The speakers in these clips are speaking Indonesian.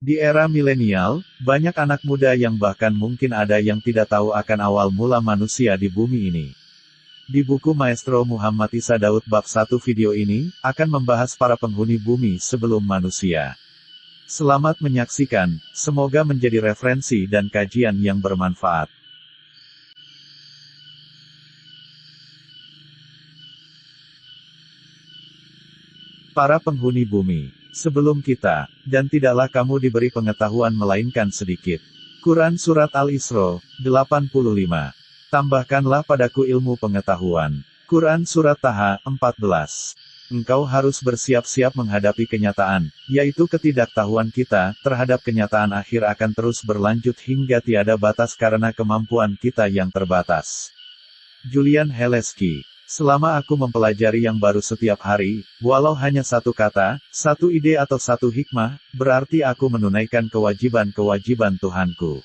Di era milenial, banyak anak muda yang bahkan mungkin ada yang tidak tahu akan awal mula manusia di bumi ini. Di buku Maestro Muhammad Isa Daud bab 1 video ini, akan membahas para penghuni bumi sebelum manusia. Selamat menyaksikan, semoga menjadi referensi dan kajian yang bermanfaat. Para penghuni bumi. Sebelum kita, dan tidaklah kamu diberi pengetahuan melainkan sedikit. Quran Surat Al-Isra, 85. Tambahkanlah padaku ilmu pengetahuan. Quran Surat Taha, 14. Engkau harus bersiap-siap menghadapi kenyataan, yaitu ketidaktahuan kita, terhadap kenyataan akhir akan terus berlanjut hingga tiada batas karena kemampuan kita yang terbatas. Julian Heleski. Selama aku mempelajari yang baru setiap hari, walau hanya satu kata, satu ide atau satu hikmah, berarti aku menunaikan kewajiban-kewajiban Tuhanku.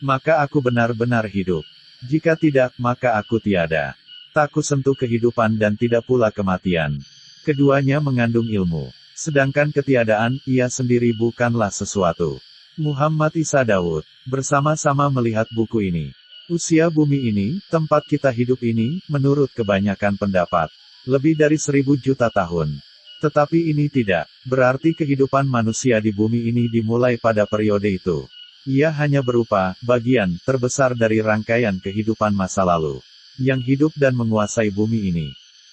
Maka aku benar-benar hidup. Jika tidak, maka aku tiada. Tak kusentuh kehidupan dan tidak pula kematian. Keduanya mengandung ilmu. Sedangkan ketiadaan, ia sendiri bukanlah sesuatu. Muhammad Isa Daud, bersama-sama melihat buku ini. Usia bumi ini, tempat kita hidup ini, menurut kebanyakan pendapat, lebih dari 1000 juta tahun. Tetapi ini tidak berarti kehidupan manusia di bumi ini dimulai pada periode itu. Ia hanya berupa bagian terbesar dari rangkaian kehidupan masa lalu, yang hidup dan menguasai bumi ini.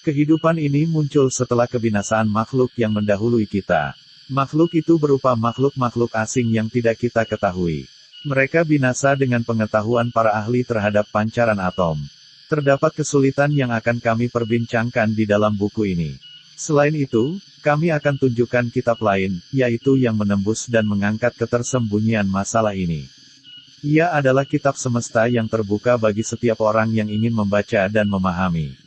Kehidupan ini muncul setelah kebinasaan makhluk yang mendahului kita. Makhluk itu berupa makhluk-makhluk asing yang tidak kita ketahui. Mereka binasa dengan pengetahuan para ahli terhadap pancaran atom. Terdapat kesulitan yang akan kami perbincangkan di dalam buku ini. Selain itu, kami akan tunjukkan kitab lain, yaitu yang menembus dan mengangkat ketersembunyian masalah ini. Ia adalah kitab semesta yang terbuka bagi setiap orang yang ingin membaca dan memahami.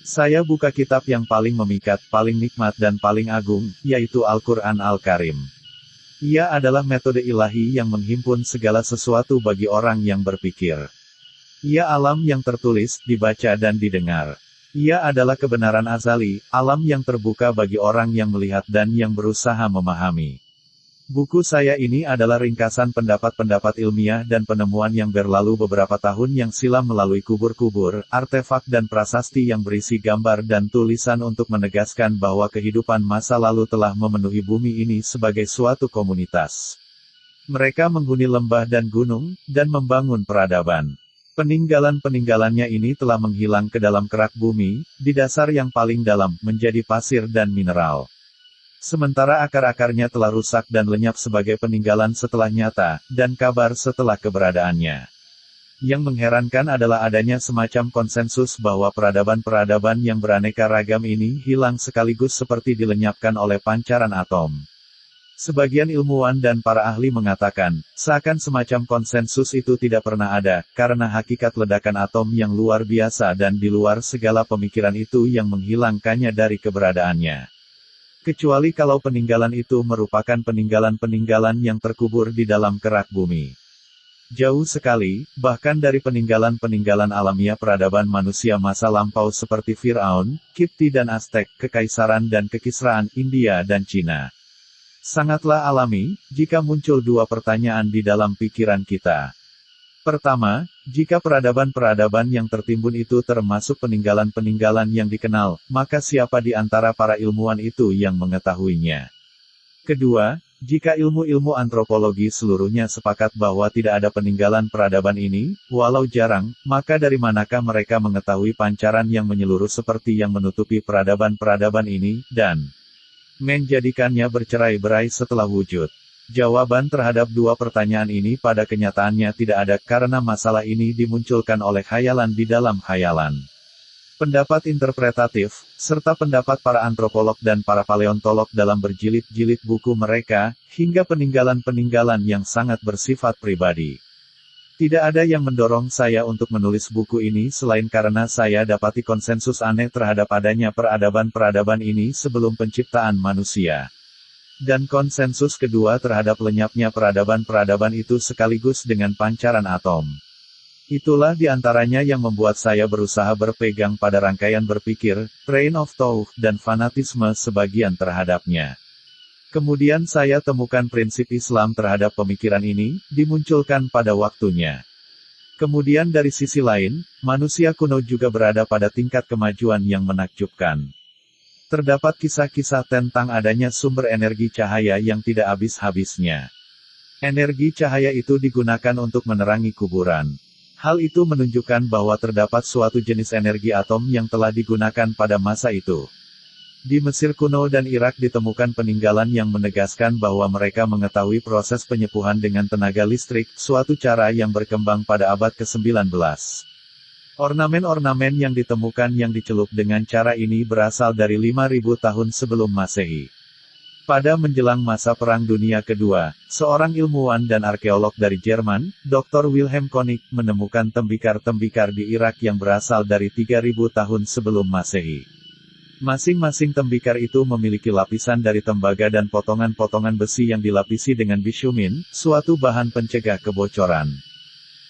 Saya buka kitab yang paling memikat, paling nikmat dan paling agung, yaitu Al-Quran Al-Karim. Ia adalah metode ilahi yang menghimpun segala sesuatu bagi orang yang berpikir. Ia alam yang tertulis, dibaca dan didengar. Ia adalah kebenaran azali, alam yang terbuka bagi orang yang melihat dan yang berusaha memahami. Buku saya ini adalah ringkasan pendapat-pendapat ilmiah dan penemuan yang berlalu beberapa tahun yang silam melalui kubur-kubur, artefak dan prasasti yang berisi gambar dan tulisan untuk menegaskan bahwa kehidupan masa lalu telah memenuhi bumi ini sebagai suatu komunitas. Mereka menghuni lembah dan gunung, dan membangun peradaban. Peninggalan-peninggalannya ini telah menghilang ke dalam kerak bumi, di dasar yang paling dalam, menjadi pasir dan mineral. Sementara akar-akarnya telah rusak dan lenyap sebagai peninggalan setelah nyata, dan kabar setelah keberadaannya. Yang mengherankan adalah adanya semacam konsensus bahwa peradaban-peradaban yang beraneka ragam ini hilang sekaligus seperti dilenyapkan oleh pancaran atom. Sebagian ilmuwan dan para ahli mengatakan, seakan semacam konsensus itu tidak pernah ada, karena hakikat ledakan atom yang luar biasa dan di luar segala pemikiran itu yang menghilangkannya dari keberadaannya. Kecuali kalau peninggalan itu merupakan peninggalan-peninggalan yang terkubur di dalam kerak bumi. Jauh sekali, bahkan dari peninggalan-peninggalan alamiah peradaban manusia masa lampau seperti Firaun, Kipti dan Aztek, Kekaisaran dan Kekisraan India dan Cina. Sangatlah alami, jika muncul dua pertanyaan di dalam pikiran kita. Pertama, jika peradaban-peradaban yang tertimbun itu termasuk peninggalan-peninggalan yang dikenal, maka siapa di antara para ilmuwan itu yang mengetahuinya? Kedua, jika ilmu-ilmu antropologi seluruhnya sepakat bahwa tidak ada peninggalan peradaban ini, walau jarang, maka dari manakah mereka mengetahui pancaran yang menyeluruh seperti yang menutupi peradaban-peradaban ini, dan menjadikannya bercerai-berai setelah wujud? Jawaban terhadap dua pertanyaan ini pada kenyataannya tidak ada karena masalah ini dimunculkan oleh khayalan di dalam khayalan. Pendapat interpretatif, serta pendapat para antropolog dan para paleontolog dalam berjilid-jilid buku mereka, hingga peninggalan-peninggalan yang sangat bersifat pribadi. Tidak ada yang mendorong saya untuk menulis buku ini selain karena saya dapati konsensus aneh terhadap adanya peradaban-peradaban ini sebelum penciptaan manusia. Dan konsensus kedua terhadap lenyapnya peradaban-peradaban itu sekaligus dengan pancaran atom. Itulah diantaranya yang membuat saya berusaha berpegang pada rangkaian berpikir, train of thought, dan fanatisme sebagian terhadapnya. Kemudian saya temukan prinsip Islam terhadap pemikiran ini, dimunculkan pada waktunya. Kemudian dari sisi lain, manusia kuno juga berada pada tingkat kemajuan yang menakjubkan. Terdapat kisah-kisah tentang adanya sumber energi cahaya yang tidak habis-habisnya. Energi cahaya itu digunakan untuk menerangi kuburan. Hal itu menunjukkan bahwa terdapat suatu jenis energi atom yang telah digunakan pada masa itu. Di Mesir kuno dan Irak ditemukan peninggalan yang menegaskan bahwa mereka mengetahui proses penyepuhan dengan tenaga listrik, suatu cara yang berkembang pada abad ke-19. Ornamen-ornamen yang ditemukan yang dicelup dengan cara ini berasal dari 5.000 tahun sebelum Masehi. Pada menjelang masa Perang Dunia Kedua, seorang ilmuwan dan arkeolog dari Jerman, Dr. Wilhelm Konig, menemukan tembikar-tembikar di Irak yang berasal dari 3.000 tahun sebelum Masehi. Masing-masing tembikar itu memiliki lapisan dari tembaga dan potongan-potongan besi yang dilapisi dengan bitumen, suatu bahan pencegah kebocoran.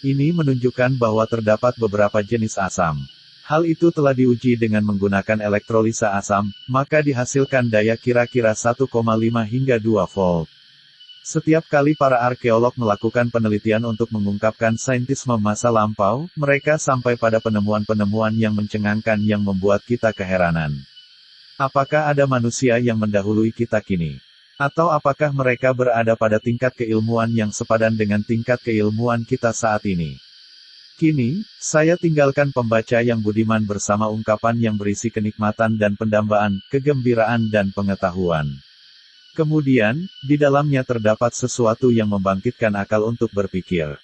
Ini menunjukkan bahwa terdapat beberapa jenis asam. Hal itu telah diuji dengan menggunakan elektrolisa asam, maka dihasilkan daya kira-kira 1,5 hingga 2 volt. Setiap kali para arkeolog melakukan penelitian untuk mengungkapkan saintisme masa lampau, mereka sampai pada penemuan-penemuan yang mencengangkan yang membuat kita keheranan. Apakah ada manusia yang mendahului kita kini? Atau apakah mereka berada pada tingkat keilmuan yang sepadan dengan tingkat keilmuan kita saat ini? Kini, saya tinggalkan pembaca yang budiman bersama ungkapan yang berisi kenikmatan dan pendambaan, kegembiraan dan pengetahuan. Kemudian, di dalamnya terdapat sesuatu yang membangkitkan akal untuk berpikir.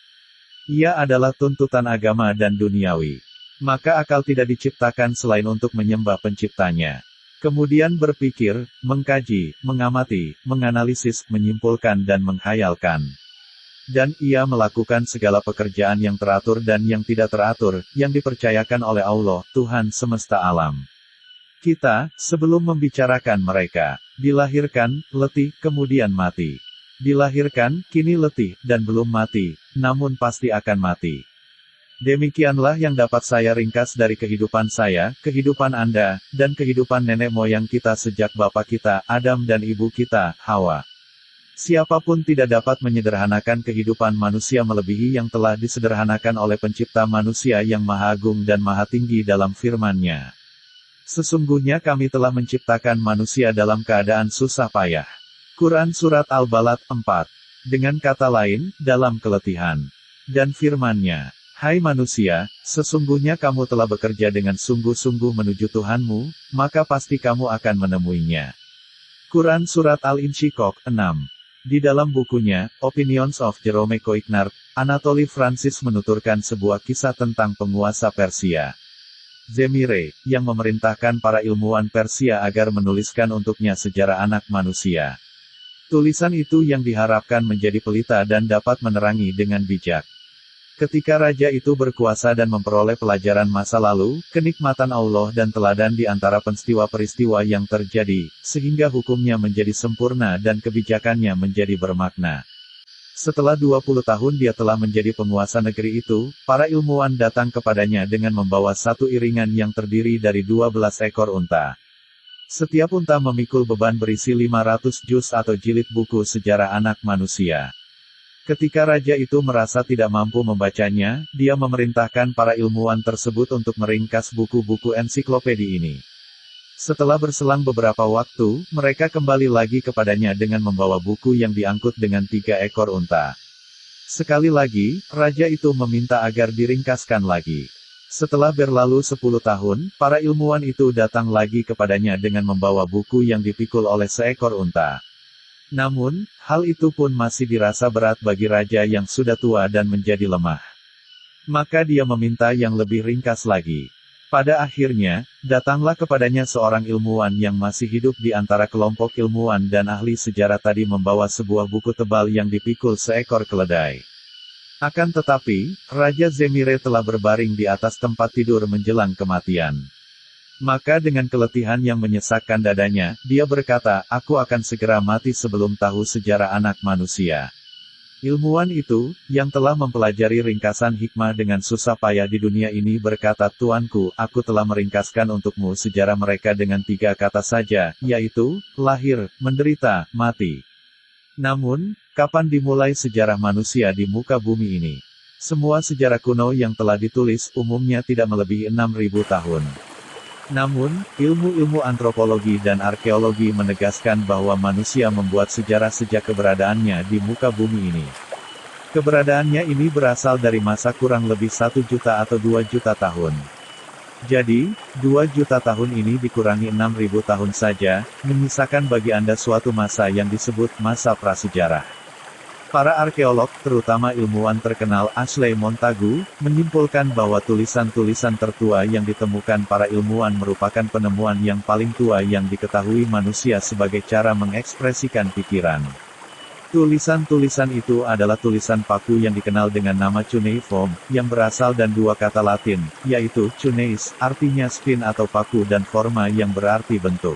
Ia adalah tuntutan agama dan duniawi. Maka akal tidak diciptakan selain untuk menyembah penciptanya. Kemudian berpikir, mengkaji, mengamati, menganalisis, menyimpulkan dan menghayalkan. Dan ia melakukan segala pekerjaan yang teratur dan yang tidak teratur, yang dipercayakan oleh Allah, Tuhan semesta alam. Kita, sebelum membicarakan mereka, dilahirkan, letih, kemudian mati. Dilahirkan, kini letih, dan belum mati, namun pasti akan mati. Demikianlah yang dapat saya ringkas dari kehidupan saya, kehidupan Anda, dan kehidupan nenek moyang kita sejak bapak kita, Adam dan ibu kita, Hawa. Siapapun tidak dapat menyederhanakan kehidupan manusia melebihi yang telah disederhanakan oleh pencipta manusia yang maha agung dan maha tinggi dalam firman-Nya. Sesungguhnya kami telah menciptakan manusia dalam keadaan susah payah. Quran Surat Al-Balad 4. Dengan kata lain, dalam keletihan. Dan firman-Nya. Hai manusia, sesungguhnya kamu telah bekerja dengan sungguh-sungguh menuju Tuhanmu, maka pasti kamu akan menemuinya. Quran Surat Al-Insyiqaq 6. Di dalam bukunya, Opinions of Jerome Coignard, Anatoly Francis menuturkan sebuah kisah tentang penguasa Persia, Zemire, yang memerintahkan para ilmuwan Persia agar menuliskan untuknya sejarah anak manusia. Tulisan itu yang diharapkan menjadi pelita dan dapat menerangi dengan bijak. Ketika raja itu berkuasa dan memperoleh pelajaran masa lalu, kenikmatan Allah dan teladan di antara peristiwa-peristiwa yang terjadi, sehingga hukumnya menjadi sempurna dan kebijakannya menjadi bermakna. Setelah 20 tahun dia telah menjadi penguasa negeri itu, para ilmuwan datang kepadanya dengan membawa satu iringan yang terdiri dari 12 ekor unta. Setiap unta memikul beban berisi 500 juz atau jilid buku sejarah anak manusia. Ketika raja itu merasa tidak mampu membacanya, dia memerintahkan para ilmuwan tersebut untuk meringkas buku-buku ensiklopedi ini. Setelah berselang beberapa waktu, mereka kembali lagi kepadanya dengan membawa buku yang diangkut dengan 3 ekor unta. Sekali lagi, raja itu meminta agar diringkaskan lagi. Setelah berlalu 10 tahun, para ilmuwan itu datang lagi kepadanya dengan membawa buku yang dipikul oleh seekor unta. Namun, hal itu pun masih dirasa berat bagi raja yang sudah tua dan menjadi lemah. Maka dia meminta yang lebih ringkas lagi. Pada akhirnya, datanglah kepadanya seorang ilmuwan yang masih hidup di antara kelompok ilmuwan dan ahli sejarah tadi membawa sebuah buku tebal yang dipikul seekor keledai. Akan tetapi, Raja Zemire telah berbaring di atas tempat tidur menjelang kematian. Maka dengan keletihan yang menyesakkan dadanya, dia berkata, aku akan segera mati sebelum tahu sejarah anak manusia. Ilmuwan itu, yang telah mempelajari ringkasan hikmah dengan susah payah di dunia ini berkata, "Tuanku, aku telah meringkaskan untukmu sejarah mereka dengan 3 kata saja, yaitu, lahir, menderita, mati." Namun, kapan dimulai sejarah manusia di muka bumi ini? Semua sejarah kuno yang telah ditulis umumnya tidak melebihi 6.000 tahun. Namun, ilmu-ilmu antropologi dan arkeologi menegaskan bahwa manusia membuat sejarah sejak keberadaannya di muka bumi ini. Keberadaannya ini berasal dari masa kurang lebih 1 juta atau 2 juta tahun. Jadi, 2 juta tahun ini dikurangi 6.000 tahun saja, menyisakan bagi Anda suatu masa yang disebut masa prasejarah. Para arkeolog, terutama ilmuwan terkenal Ashley Montagu, menyimpulkan bahwa tulisan-tulisan tertua yang ditemukan para ilmuwan merupakan penemuan yang paling tua yang diketahui manusia sebagai cara mengekspresikan pikiran. Tulisan-tulisan itu adalah tulisan paku yang dikenal dengan nama cuneiform, yang berasal dari 2 kata Latin, yaitu cuneis, artinya spin atau paku dan forma yang berarti bentuk.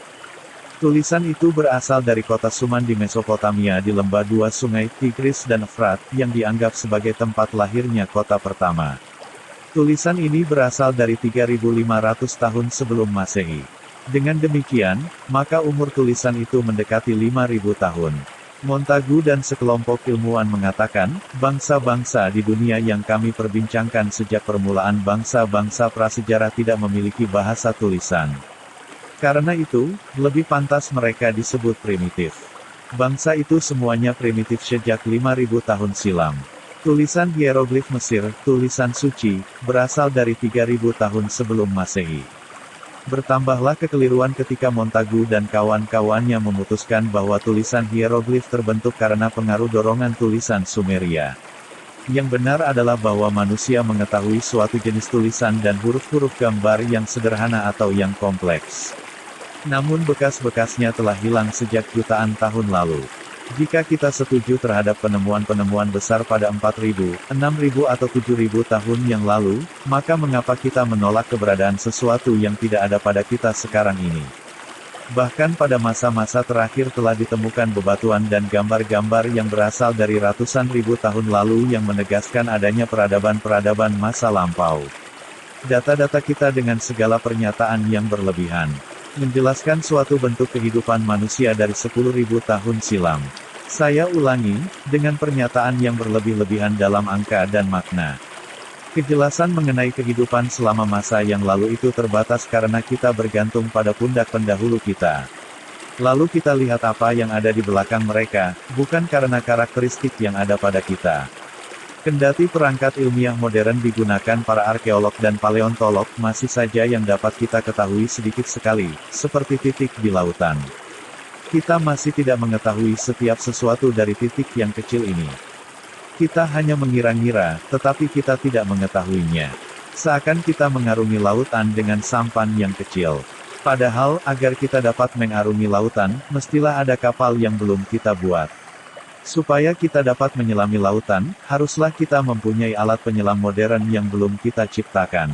Tulisan itu berasal dari kota Suman di Mesopotamia di lembah 2 sungai Tigris dan Efrat, yang dianggap sebagai tempat lahirnya kota pertama. Tulisan ini berasal dari 3.500 tahun sebelum Masehi. Dengan demikian, maka umur tulisan itu mendekati 5.000 tahun. Montagu dan sekelompok ilmuwan mengatakan, bangsa-bangsa di dunia yang kami perbincangkan sejak permulaan bangsa-bangsa prasejarah tidak memiliki bahasa tulisan. Karena itu, lebih pantas mereka disebut primitif. Bangsa itu semuanya primitif sejak 5.000 tahun silam. Tulisan hieroglif Mesir, tulisan suci, berasal dari 3.000 tahun sebelum Masehi. Bertambahlah kekeliruan ketika Montagu dan kawan-kawannya memutuskan bahwa tulisan hieroglif terbentuk karena pengaruh dorongan tulisan Sumeria. Yang benar adalah bahwa manusia mengetahui suatu jenis tulisan dan huruf-huruf gambar yang sederhana atau yang kompleks. Namun bekas-bekasnya telah hilang sejak jutaan tahun lalu. Jika kita setuju terhadap penemuan-penemuan besar pada 4.000, 6.000 atau 7.000 tahun yang lalu, maka mengapa kita menolak keberadaan sesuatu yang tidak ada pada kita sekarang ini? Bahkan pada masa-masa terakhir telah ditemukan bebatuan dan gambar-gambar yang berasal dari ratusan ribu tahun lalu yang menegaskan adanya peradaban-peradaban masa lampau. Data-data kita dengan segala pernyataan yang berlebihan menjelaskan suatu bentuk kehidupan manusia dari 10.000 tahun silam. Saya ulangi, dengan pernyataan yang berlebih-lebihan dalam angka dan makna. Kejelasan mengenai kehidupan selama masa yang lalu itu terbatas karena kita bergantung pada pundak pendahulu kita. Lalu kita lihat apa yang ada di belakang mereka, bukan karena karakteristik yang ada pada kita. Kendati perangkat ilmiah modern digunakan para arkeolog dan paleontolog, masih saja yang dapat kita ketahui sedikit sekali, seperti titik di lautan. Kita masih tidak mengetahui setiap sesuatu dari titik yang kecil ini. Kita hanya mengira-ngira, tetapi kita tidak mengetahuinya. Seakan kita mengarungi lautan dengan sampan yang kecil. Padahal, agar kita dapat mengarungi lautan, mestilah ada kapal yang belum kita buat. Supaya kita dapat menyelami lautan, haruslah kita mempunyai alat penyelam modern yang belum kita ciptakan.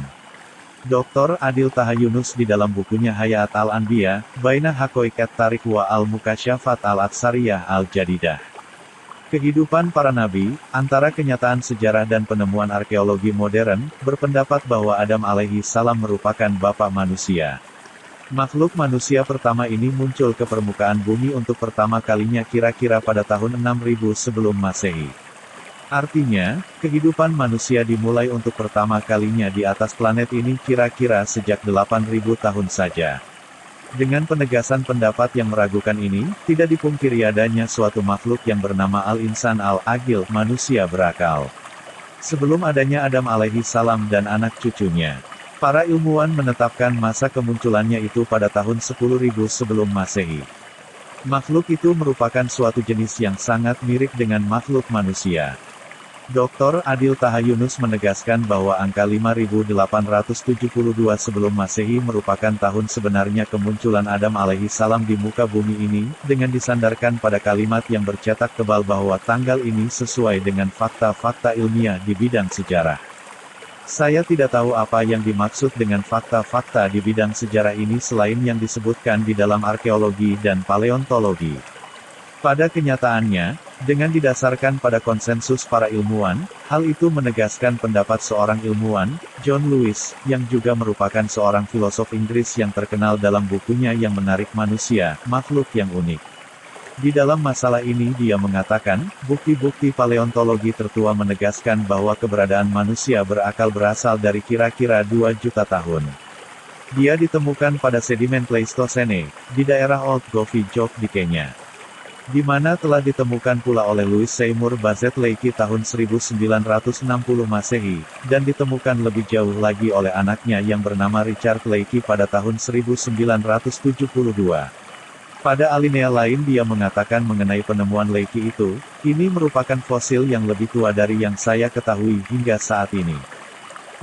Dr. Adil Taha Yunus di dalam bukunya Hayat al-Anbiya, Baina Hakoikat Tarik wa al-Mukasyafat al-Atsariyah al-Jadidah. Kehidupan para nabi, antara kenyataan sejarah dan penemuan arkeologi modern, berpendapat bahwa Adam alaihi salam merupakan bapa manusia. Makhluk manusia pertama ini muncul ke permukaan bumi untuk pertama kalinya kira-kira pada tahun 6000 sebelum Masehi. Artinya, kehidupan manusia dimulai untuk pertama kalinya di atas planet ini kira-kira sejak 8000 tahun saja. Dengan penegasan pendapat yang meragukan ini, tidak dipungkiri adanya suatu makhluk yang bernama Al-Insan Al-Agil, manusia berakal. Sebelum adanya Adam alaihi salam dan anak cucunya. Para ilmuwan menetapkan masa kemunculannya itu pada tahun 10.000 sebelum Masehi. Makhluk itu merupakan suatu jenis yang sangat mirip dengan makhluk manusia. Dr. Adil Taha Yunus menegaskan bahwa angka 5872 sebelum Masehi merupakan tahun sebenarnya kemunculan Adam alaihi salam di muka bumi ini, dengan disandarkan pada kalimat yang bercetak tebal bahwa tanggal ini sesuai dengan fakta-fakta ilmiah di bidang sejarah. Saya tidak tahu apa yang dimaksud dengan fakta-fakta di bidang sejarah ini selain yang disebutkan di dalam arkeologi dan paleontologi. Pada kenyataannya, Dengan didasarkan pada konsensus para ilmuwan, hal itu menegaskan pendapat seorang ilmuwan, John Lewis, yang juga merupakan seorang filosof Inggris yang terkenal dalam bukunya yang menarik manusia, makhluk yang unik. Di dalam masalah ini dia mengatakan, bukti-bukti paleontologi tertua menegaskan bahwa keberadaan manusia berakal berasal dari kira-kira 2 juta tahun. Dia ditemukan pada sedimen Pleistocene, di daerah Old Govi Jog di Kenya, di mana telah ditemukan pula oleh Louis Seymour Bassett Leakey tahun 1960 Masehi, dan ditemukan lebih jauh lagi oleh anaknya yang bernama Richard Leakey pada tahun 1972. Pada alinea lain dia mengatakan mengenai penemuan Leakey itu, ini merupakan fosil yang lebih tua dari yang saya ketahui hingga saat ini.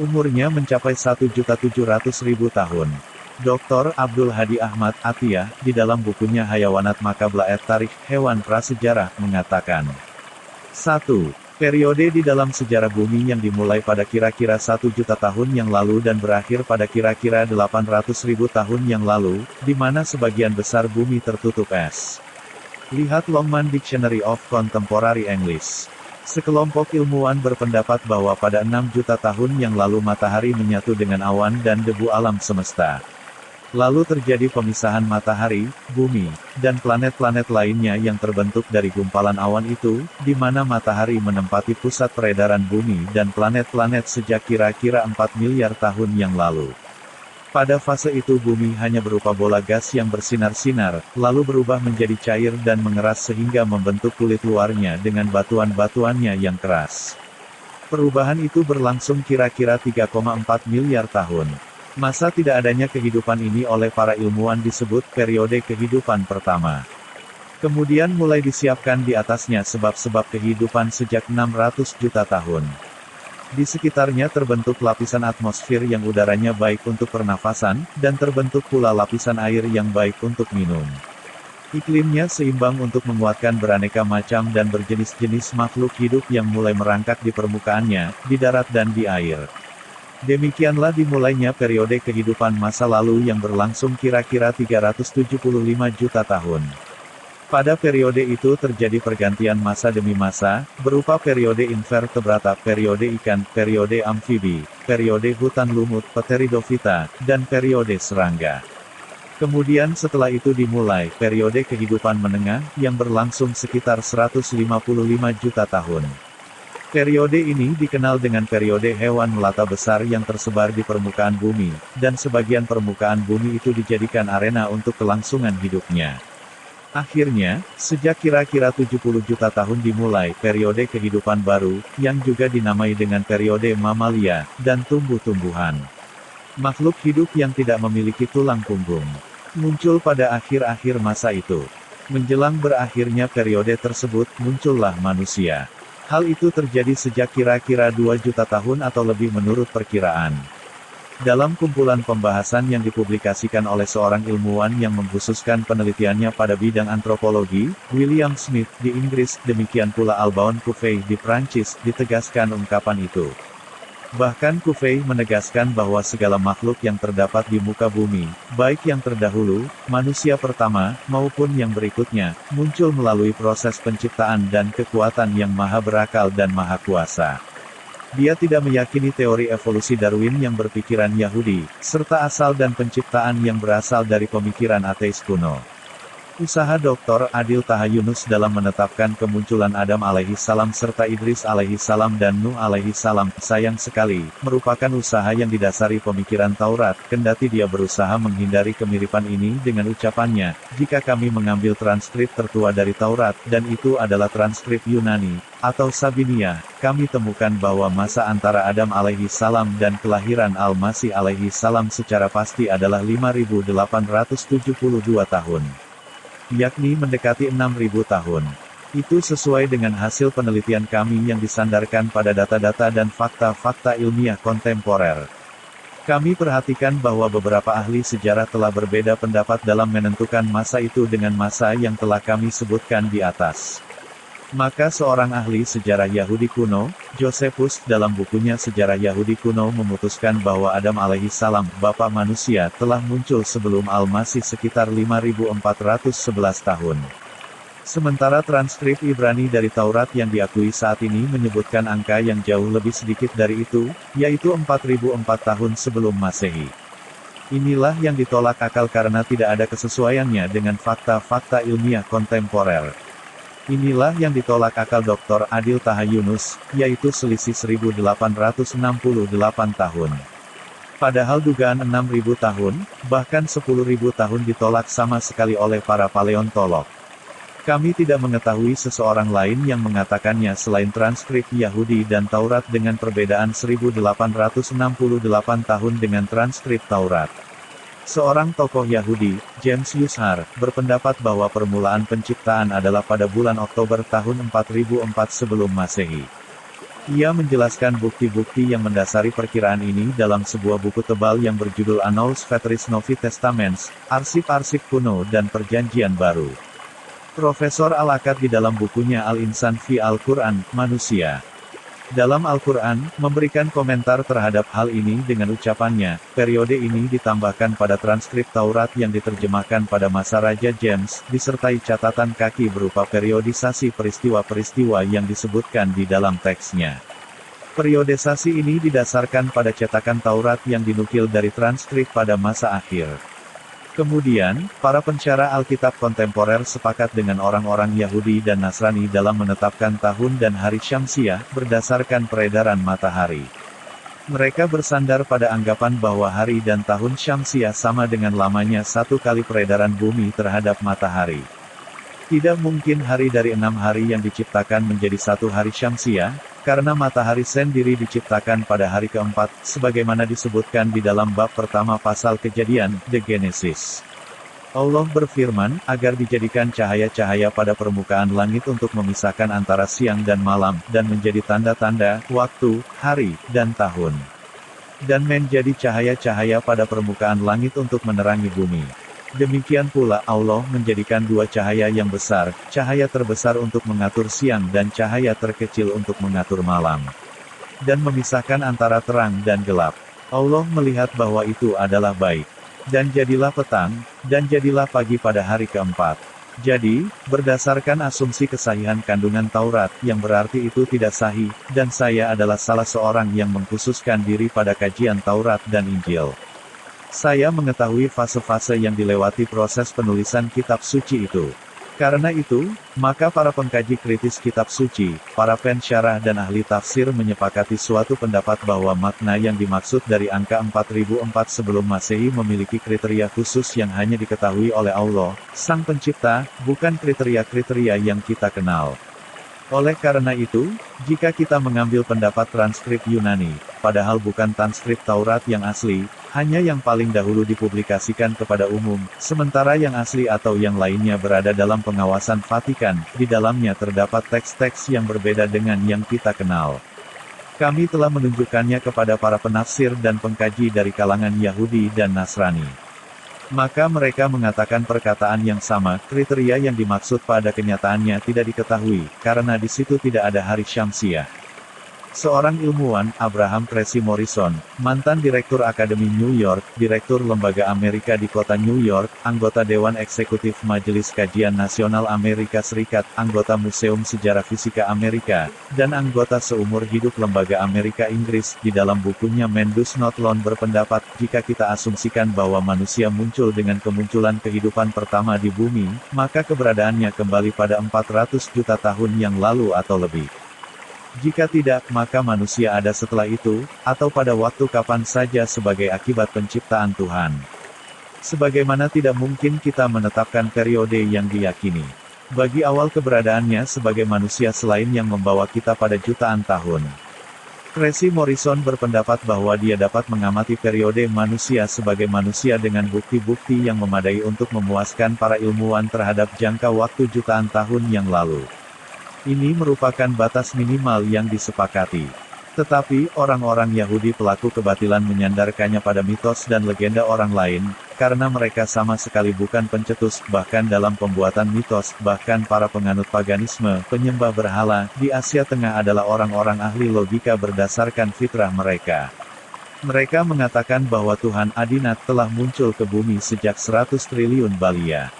Umurnya mencapai 1.700.000 tahun. Dr. Abdul Hadi Ahmad Atiyah, di dalam bukunya Hayawanat Makabla et Tarikh Hewan Prasejarah, mengatakan 1. Periode di dalam sejarah bumi yang dimulai pada kira-kira 1 juta tahun yang lalu dan berakhir pada kira-kira 800.000 tahun yang lalu, di mana sebagian besar bumi tertutup es. Lihat Longman Dictionary of Contemporary English. Sekelompok ilmuwan berpendapat bahwa pada 6 juta tahun yang lalu matahari menyatu dengan awan dan debu alam semesta. Lalu terjadi pemisahan matahari, bumi, dan planet-planet lainnya yang terbentuk dari gumpalan awan itu, di mana matahari menempati pusat peredaran bumi dan planet-planet sejak kira-kira 4 miliar tahun yang lalu. Pada fase itu bumi hanya berupa bola gas yang bersinar-sinar, lalu berubah menjadi cair dan mengeras sehingga membentuk kulit luarnya dengan batuan-batuannya yang keras. Perubahan itu berlangsung kira-kira 3,4 miliar tahun. Masa tidak adanya kehidupan ini oleh para ilmuwan disebut periode kehidupan pertama. Kemudian mulai disiapkan di atasnya sebab-sebab kehidupan sejak 600 juta tahun. Di sekitarnya terbentuk lapisan atmosfer yang udaranya baik untuk pernafasan, dan terbentuk pula lapisan air yang baik untuk minum. Iklimnya seimbang untuk menguatkan beraneka macam dan berjenis-jenis makhluk hidup yang mulai merangkak di permukaannya, di darat dan di air. Demikianlah dimulainya periode kehidupan masa lalu yang berlangsung kira-kira 375 juta tahun. Pada periode itu terjadi pergantian masa demi masa, berupa periode invertebrata, periode ikan, periode amfibi, periode hutan lumut, Pteridophyta, dan periode serangga. Kemudian setelah itu dimulai periode kehidupan menengah, yang berlangsung sekitar 155 juta tahun. Periode ini dikenal dengan periode hewan melata besar yang tersebar di permukaan bumi, dan sebagian permukaan bumi itu dijadikan arena untuk kelangsungan hidupnya. Akhirnya, sejak kira-kira 70 juta tahun dimulai periode kehidupan baru, yang juga dinamai dengan periode mamalia, dan tumbuh-tumbuhan. Makhluk hidup yang tidak memiliki tulang punggung muncul pada akhir-akhir masa itu. Menjelang berakhirnya periode tersebut, muncullah manusia. Hal itu terjadi sejak kira-kira 2 juta tahun atau lebih menurut perkiraan. Dalam kumpulan pembahasan yang dipublikasikan oleh seorang ilmuwan yang mengkhususkan penelitiannya pada bidang antropologi, William Smith, di Inggris, demikian pula Alban Coufey di Prancis, ditegaskan ungkapan itu. Bahkan Coufey menegaskan bahwa segala makhluk yang terdapat di muka bumi, baik yang terdahulu, manusia pertama, maupun yang berikutnya, muncul melalui proses penciptaan dan kekuatan yang maha berakal dan maha kuasa. Dia tidak meyakini teori evolusi Darwin yang berpikiran Yahudi, serta asal dan penciptaan yang berasal dari pemikiran ateis kuno. Usaha Dr. Adil Taha Yunus dalam menetapkan kemunculan Adam alaihissalam serta Idris alaihissalam dan Nuh alaihissalam, sayang sekali, merupakan usaha yang didasari pemikiran Taurat, kendati dia berusaha menghindari kemiripan ini dengan ucapannya, jika kami mengambil transkrip tertua dari Taurat, dan itu adalah transkrip Yunani, atau Sabinia, kami temukan bahwa masa antara Adam alaihissalam dan kelahiran Al-Masih alaihissalam secara pasti adalah 5.872 tahun. Yakni mendekati 6.000 tahun. Itu sesuai dengan hasil penelitian kami yang disandarkan pada data-data dan fakta-fakta ilmiah kontemporer. Kami perhatikan bahwa beberapa ahli sejarah telah berbeda pendapat dalam menentukan masa itu dengan masa yang telah kami sebutkan di atas. Maka seorang ahli sejarah Yahudi kuno, Josephus, dalam bukunya Sejarah Yahudi Kuno memutuskan bahwa Adam alaihissalam, bapa manusia, telah muncul sebelum Al-Masih sekitar 5.411 tahun. Sementara transkrip Ibrani dari Taurat yang diakui saat ini menyebutkan angka yang jauh lebih sedikit dari itu, yaitu 4004 tahun sebelum Masehi. Inilah yang ditolak akal karena tidak ada kesesuaiannya dengan fakta-fakta ilmiah kontemporer. Inilah yang ditolak akal Dr. Adil Taha Yunus, yaitu selisih 1868 tahun. Padahal dugaan 6000 tahun, bahkan 10.000 tahun ditolak sama sekali oleh para paleontolog. Kami tidak mengetahui seseorang lain yang mengatakannya selain transkrip Yahudi dan Taurat dengan perbedaan 1868 tahun dengan transkrip Taurat. Seorang tokoh Yahudi, James Yushar, berpendapat bahwa permulaan penciptaan adalah pada bulan Oktober tahun 4004 sebelum Masehi. Ia menjelaskan bukti-bukti yang mendasari perkiraan ini dalam sebuah buku tebal yang berjudul Annals Veteris Novi Testaments, Arsip-arsip kuno dan Perjanjian Baru. Profesor Al-Akkad di dalam bukunya Al-Insan fi Al-Quran, Manusia dalam Al-Quran, memberikan komentar terhadap hal ini dengan ucapannya, periode ini ditambahkan pada transkrip Taurat yang diterjemahkan pada masa Raja James, disertai catatan kaki berupa periodisasi peristiwa-peristiwa yang disebutkan di dalam teksnya. Periodisasi ini didasarkan pada cetakan Taurat yang dinukil dari transkrip pada masa akhir. Kemudian, para pensyarah Alkitab kontemporer sepakat dengan orang-orang Yahudi dan Nasrani dalam menetapkan tahun dan hari Syamsiah, berdasarkan peredaran matahari. Mereka bersandar pada anggapan bahwa hari dan tahun Syamsiah sama dengan lamanya satu kali peredaran bumi terhadap matahari. Tidak mungkin hari dari 6 hari yang diciptakan menjadi satu hari Syamsiah, karena matahari sendiri diciptakan pada hari keempat, sebagaimana disebutkan di dalam bab pertama pasal Kejadian, The Genesis. Allah berfirman, agar dijadikan cahaya-cahaya pada permukaan langit untuk memisahkan antara siang dan malam, dan menjadi tanda-tanda, waktu, hari, dan tahun. Dan menjadi cahaya-cahaya pada permukaan langit untuk menerangi bumi. Demikian pula Allah menjadikan dua cahaya yang besar, cahaya terbesar untuk mengatur siang dan cahaya terkecil untuk mengatur malam. Dan memisahkan antara terang dan gelap. Allah melihat bahwa itu adalah baik. Dan jadilah petang, dan jadilah pagi pada hari keempat. Jadi, berdasarkan asumsi kesahihan kandungan Taurat, yang berarti itu tidak sahih, dan saya adalah salah seorang yang mengkhususkan diri pada kajian Taurat dan Injil. Saya mengetahui fase-fase yang dilewati proses penulisan kitab suci itu. Karena itu, maka para pengkaji kritis kitab suci, para pensyarah dan ahli tafsir menyepakati suatu pendapat bahwa makna yang dimaksud dari angka 4004 sebelum Masehi memiliki kriteria khusus yang hanya diketahui oleh Allah, Sang Pencipta, bukan kriteria-kriteria yang kita kenal. Oleh karena itu, jika kita mengambil pendapat transkrip Yunani, padahal bukan transkrip Taurat yang asli, hanya yang paling dahulu dipublikasikan kepada umum, sementara yang asli atau yang lainnya berada dalam pengawasan Vatikan, di dalamnya terdapat teks-teks yang berbeda dengan yang kita kenal. Kami telah menunjukkannya kepada para penafsir dan pengkaji dari kalangan Yahudi dan Nasrani. Maka mereka mengatakan perkataan yang sama, kriteria yang dimaksud pada kenyataannya tidak diketahui, karena di situ tidak ada hari Syamsiah. Seorang ilmuwan, Abraham Tracy Morrison, mantan Direktur Akademi New York, Direktur Lembaga Amerika di Kota New York, anggota Dewan Eksekutif Majelis Kajian Nasional Amerika Serikat, anggota Museum Sejarah Fisika Amerika, dan anggota seumur hidup Lembaga Amerika Inggris, di dalam bukunya Man Does Not Learn berpendapat, jika kita asumsikan bahwa manusia muncul dengan kemunculan kehidupan pertama di bumi, maka keberadaannya kembali pada 400 juta tahun yang lalu atau lebih. Jika tidak, maka manusia ada setelah itu, atau pada waktu kapan saja sebagai akibat penciptaan Tuhan. Sebagaimana tidak mungkin kita menetapkan periode yang diyakini bagi awal keberadaannya sebagai manusia selain yang membawa kita pada jutaan tahun. Tracy Morrison berpendapat bahwa dia dapat mengamati periode manusia sebagai manusia dengan bukti-bukti yang memadai untuk memuaskan para ilmuwan terhadap jangka waktu jutaan tahun yang lalu. Ini merupakan batas minimal yang disepakati. Tetapi, orang-orang Yahudi pelaku kebatilan menyandarkannya pada mitos dan legenda orang lain, karena mereka sama sekali bukan pencetus, bahkan dalam pembuatan mitos, bahkan para penganut paganisme, penyembah berhala, di Asia Tengah adalah orang-orang ahli logika berdasarkan fitrah mereka. Mereka mengatakan bahwa Tuhan Adinat telah muncul ke bumi sejak 100 triliun balia.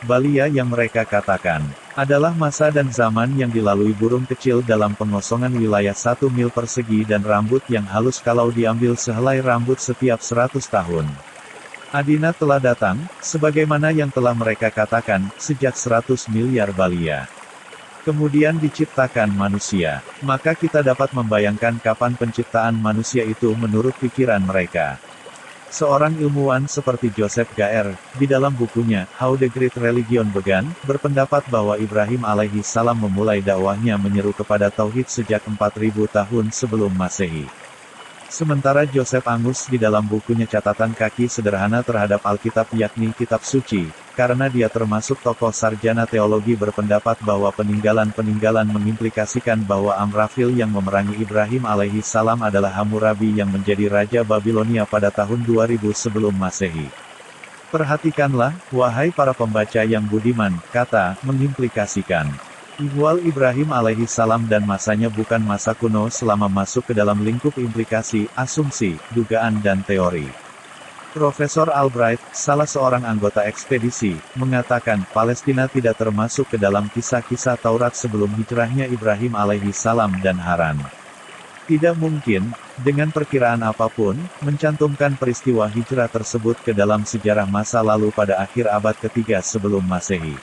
Balia yang mereka katakan adalah masa dan zaman yang dilalui burung kecil dalam pengosongan wilayah 1 mil persegi dan rambut yang halus kalau diambil sehelai rambut setiap 100 tahun. Adina telah datang, sebagaimana yang telah mereka katakan, sejak 100 miliar Balia. Kemudian diciptakan manusia. Maka kita dapat membayangkan kapan penciptaan manusia itu menurut pikiran mereka. Seorang ilmuwan seperti Joseph Gaer, di dalam bukunya, How the Great Religion Began, berpendapat bahwa Ibrahim alaihi salam memulai dakwahnya menyeru kepada Tauhid sejak 4000 tahun sebelum Masehi. Sementara Joseph Angus di dalam bukunya Catatan Kaki Sederhana terhadap Alkitab yakni Kitab Suci, karena dia termasuk tokoh sarjana teologi berpendapat bahwa peninggalan-peninggalan mengimplikasikan bahwa Amrafil yang memerangi Ibrahim alaihi salam adalah Hammurabi yang menjadi Raja Babilonia pada tahun 2000 sebelum Masehi. Perhatikanlah, wahai para pembaca yang budiman, kata, mengimplikasikan. Ihwal Ibrahim alaihi salam dan masanya bukan masa kuno selama masuk ke dalam lingkup implikasi, asumsi, dugaan dan teori. Profesor Albright, salah seorang anggota ekspedisi, mengatakan Palestina tidak termasuk ke dalam kisah-kisah Taurat sebelum hijrahnya Ibrahim alaihi salam dan Haran. Tidak mungkin, dengan perkiraan apapun, mencantumkan peristiwa hijrah tersebut ke dalam sejarah masa lalu pada akhir abad ketiga sebelum Masehi.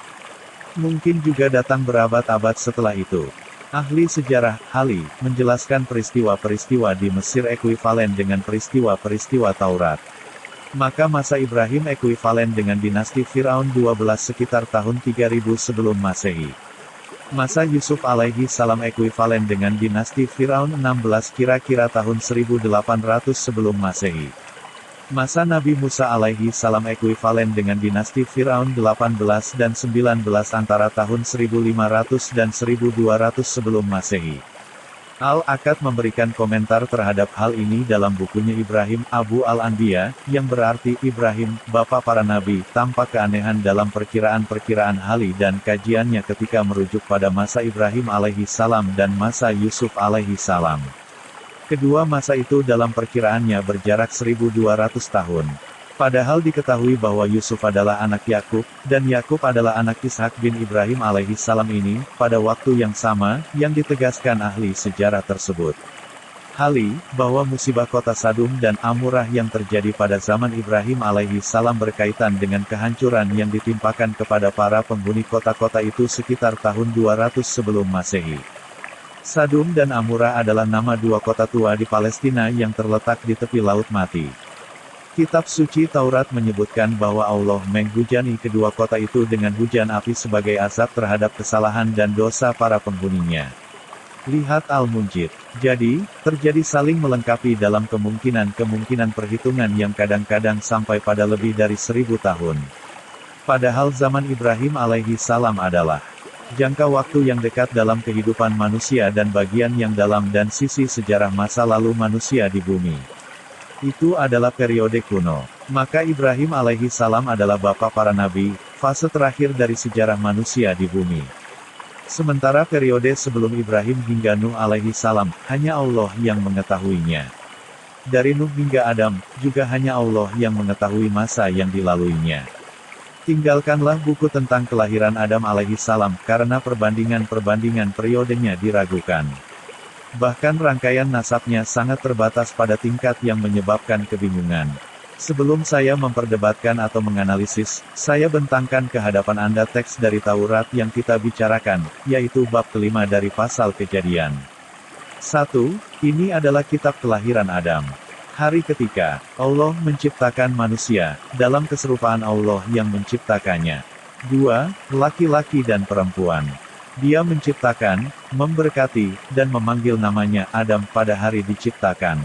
Mungkin juga datang berabad-abad setelah itu. Ahli sejarah, Hali, menjelaskan peristiwa-peristiwa di Mesir ekuivalen dengan peristiwa-peristiwa Taurat. Maka masa Ibrahim ekuivalen dengan dinasti Firaun 12 sekitar tahun 3000 sebelum Masehi. Masa Yusuf alaihi salam ekuivalen dengan dinasti Firaun 16 kira-kira tahun 1800 sebelum Masehi. Masa Nabi Musa alaihi salam ekuivalen dengan dinasti Firaun 18 dan 19 antara tahun 1500 dan 1200 sebelum Masehi. Al-Akad memberikan komentar terhadap hal ini dalam bukunya Ibrahim, Abu Al-Anbiya, yang berarti Ibrahim, Bapa para Nabi, tampak keanehan dalam perkiraan-perkiraan Hali dan kajiannya ketika merujuk pada masa Ibrahim alaihi salam dan masa Yusuf alaihi salam. Kedua masa itu dalam perkiraannya berjarak 1200 tahun. Padahal diketahui bahwa Yusuf adalah anak Yakub, dan Yakub adalah anak Ishak bin Ibrahim alaihi salam ini, pada waktu yang sama, yang ditegaskan ahli sejarah tersebut. Hali, bahwa musibah kota Sadum dan Amurah yang terjadi pada zaman Ibrahim alaihi salam berkaitan dengan kehancuran yang ditimpakan kepada para penghuni kota-kota itu sekitar tahun 200 sebelum Masehi. Sadum dan Amurah adalah nama dua kota tua di Palestina yang terletak di tepi Laut Mati. Kitab suci Taurat menyebutkan bahwa Allah menghujani kedua kota itu dengan hujan api sebagai azab terhadap kesalahan dan dosa para penghuninya. Lihat Al-Munjid. Jadi, terjadi saling melengkapi dalam kemungkinan-kemungkinan perhitungan yang kadang-kadang sampai pada lebih dari 1000 tahun. Padahal zaman Ibrahim alaihi salam adalah jangka waktu yang dekat dalam kehidupan manusia dan bagian yang dalam dan sisi sejarah masa lalu manusia di bumi. Itu adalah periode kuno. Maka Ibrahim alaihi salam adalah bapa para nabi, fase terakhir dari sejarah manusia di bumi. Sementara periode sebelum Ibrahim hingga Nuh alaihi salam, hanya Allah yang mengetahuinya. Dari Nuh hingga Adam, juga hanya Allah yang mengetahui masa yang dilaluinya. Tinggalkanlah buku tentang kelahiran Adam alaihi salam, karena perbandingan-perbandingan periodenya diragukan. Bahkan rangkaian nasabnya sangat terbatas pada tingkat yang menyebabkan kebingungan. Sebelum saya memperdebatkan atau menganalisis, saya bentangkan ke hadapan Anda teks dari Taurat yang kita bicarakan, yaitu bab kelima dari pasal Kejadian. 1. Ini adalah kitab kelahiran Adam. Hari ketika Allah menciptakan manusia, dalam keserupaan Allah yang menciptakannya. 2. Laki-laki dan perempuan. Dia menciptakan, memberkati, dan memanggil namanya Adam pada hari diciptakan.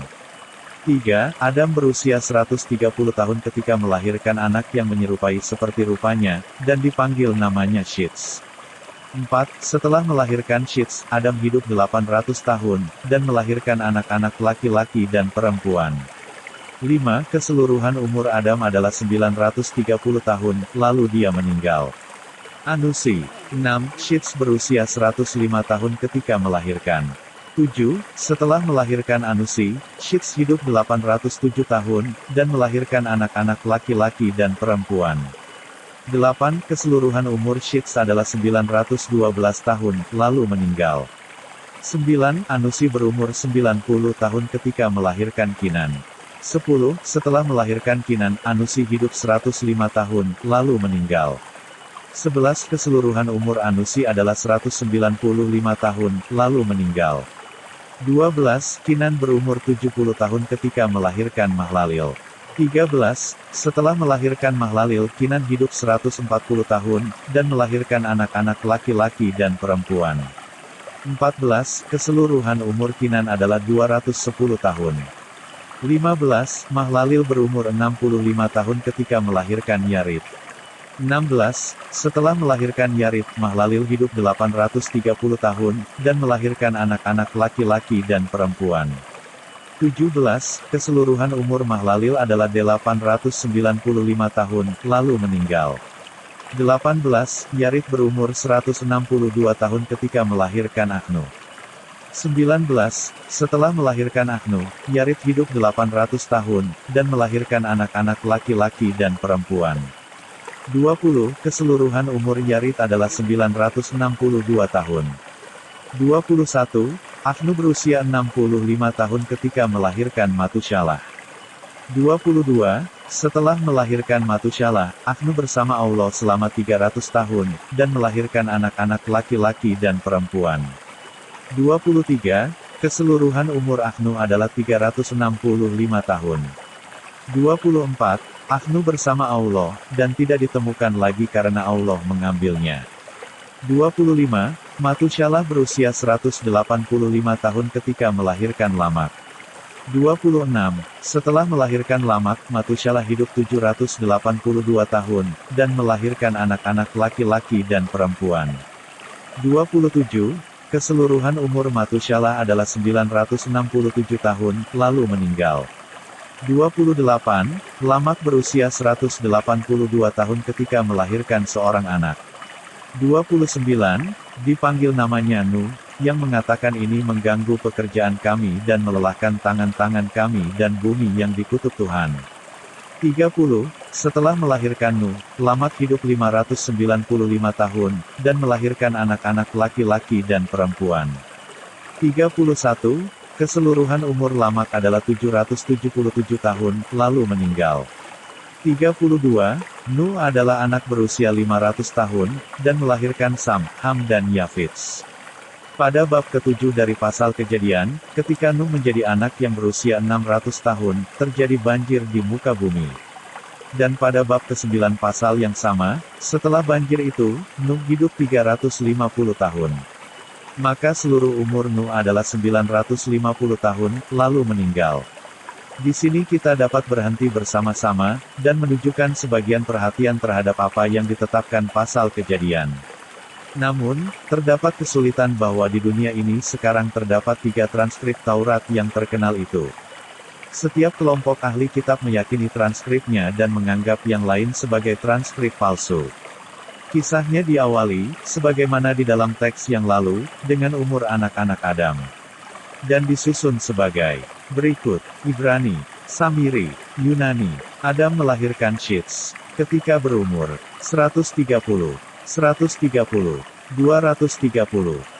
3. Adam berusia 130 tahun ketika melahirkan anak yang menyerupai seperti rupanya, dan dipanggil namanya Shits. 4. Setelah melahirkan Shits, Adam hidup 800 tahun, dan melahirkan anak-anak laki-laki dan perempuan. 5. Keseluruhan umur Adam adalah 930 tahun, lalu dia meninggal. Anusi. 6. Shits berusia 105 tahun ketika melahirkan. 7. Setelah melahirkan Anusi, Shits hidup 807 tahun, dan melahirkan anak-anak laki-laki dan perempuan. 8. Keseluruhan umur Sheets adalah 912 tahun, lalu meninggal. 9. Anusi berumur 90 tahun ketika melahirkan Kinan. 10. Setelah melahirkan Kinan, Anusi hidup 105 tahun, lalu meninggal. 11. Keseluruhan umur Anusi adalah 195 tahun, lalu meninggal. 12. Kinan berumur 70 tahun ketika melahirkan Mahlalil. 13. Setelah melahirkan Mahlalil, Kinan hidup 140 tahun, dan melahirkan anak-anak laki-laki dan perempuan. 14. Keseluruhan umur Kinan adalah 210 tahun. 15. Mahlalil berumur 65 tahun ketika melahirkan Yarit. 16. Setelah melahirkan Yarit, Mahlalil hidup 830 tahun, dan melahirkan anak-anak laki-laki dan perempuan. 17. Keseluruhan umur Mahlalil adalah 895 tahun, lalu meninggal. 18. Yarit berumur 162 tahun ketika melahirkan Ahnu. 19. Setelah melahirkan Ahnu, Yarit hidup 800 tahun, dan melahirkan anak-anak laki-laki dan perempuan. 20. Keseluruhan umur Yarit adalah 962 tahun. 21. Ahnu berusia 65 tahun ketika melahirkan Matusyalah. 22. Setelah melahirkan Matusyalah, Ahnu bersama Allah selama 300 tahun, dan melahirkan anak-anak laki-laki dan perempuan. 23. Keseluruhan umur Ahnu adalah 365 tahun. 24. Ahnu bersama Allah, dan tidak ditemukan lagi karena Allah mengambilnya. 25. Matusyalah berusia 185 tahun ketika melahirkan Lamak. 26. Setelah melahirkan Lamak, Matusyalah hidup 782 tahun, dan melahirkan anak-anak laki-laki dan perempuan. 27. Keseluruhan umur Matusyalah adalah 967 tahun, lalu meninggal. 28. Lamak berusia 182 tahun ketika melahirkan seorang anak. 29. Dipanggil namanya Nuh, yang mengatakan ini mengganggu pekerjaan kami dan melelahkan tangan-tangan kami dan bumi yang dikutuk Tuhan. 30. Setelah melahirkan Nuh, Lamak hidup 595 tahun, dan melahirkan anak-anak laki-laki dan perempuan. 31. Keseluruhan umur Lamak adalah 777 tahun, lalu meninggal. 32. Nuh adalah anak berusia 500 tahun, dan melahirkan Sam, Ham dan Yafits. Pada bab ke-7 dari pasal Kejadian, ketika Nuh menjadi anak yang berusia 600 tahun, terjadi banjir di muka bumi. Dan pada bab ke-9 pasal yang sama, setelah banjir itu, Nuh hidup 350 tahun. Maka seluruh umur Nuh adalah 950 tahun, lalu meninggal. Di sini kita dapat berhenti bersama-sama, dan menunjukkan sebagian perhatian terhadap apa yang ditetapkan pasal Kejadian. Namun, terdapat kesulitan bahwa di dunia ini sekarang terdapat 3 transkrip Taurat yang terkenal itu. Setiap kelompok ahli kitab meyakini transkripnya dan menganggap yang lain sebagai transkrip palsu. Kisahnya diawali, sebagaimana di dalam teks yang lalu, dengan umur anak-anak Adam. Dan disusun sebagai berikut: Ibrani, Samiri, Yunani. Adam melahirkan Sheets ketika berumur 130, 230.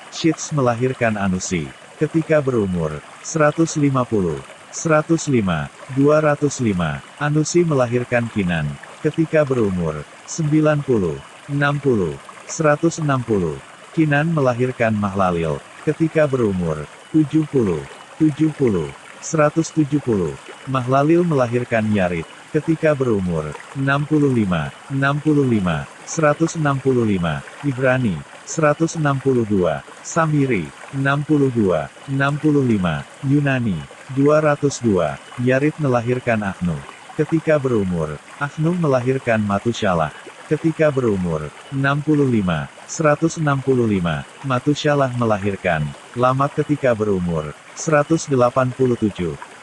Sheets melahirkan Anusi ketika berumur 150, 105, 205. Anusi melahirkan Kinan ketika berumur 90, 60, 160. Kinan melahirkan Mahlalil ketika berumur 70, 170. Mahlalil melahirkan Yarit ketika berumur 65, 165. Ibrani 162, Samiri 62, 65. Yunani 202. Yarit melahirkan Ahnu ketika berumur. Ahnu melahirkan Matusyalah ketika berumur 65, 165. Matusyalah melahirkan Lamak ketika berumur 187,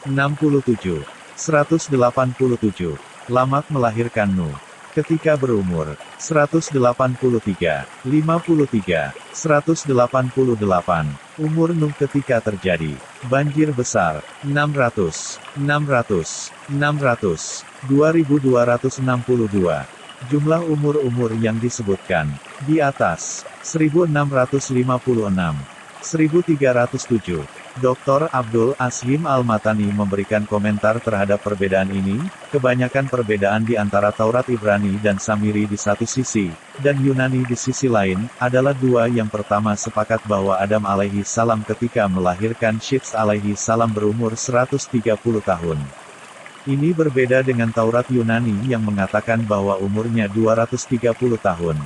67, 187. Lamak melahirkan Nuh ketika berumur 183, 53, 188. Umur Nuh ketika terjadi banjir besar 600, 2262. Jumlah umur-umur yang disebutkan di atas 1656, 1307. Dr. Abdul Ashim Al-Matani memberikan komentar terhadap perbedaan ini. Kebanyakan perbedaan di antara Taurat Ibrani dan Samiri di satu sisi, dan Yunani di sisi lain, adalah dua. Yang pertama sepakat bahwa Adam alaihi salam ketika melahirkan Syits alaihi salam berumur 130 tahun. Ini berbeda dengan Taurat Yunani yang mengatakan bahwa umurnya 230 tahun.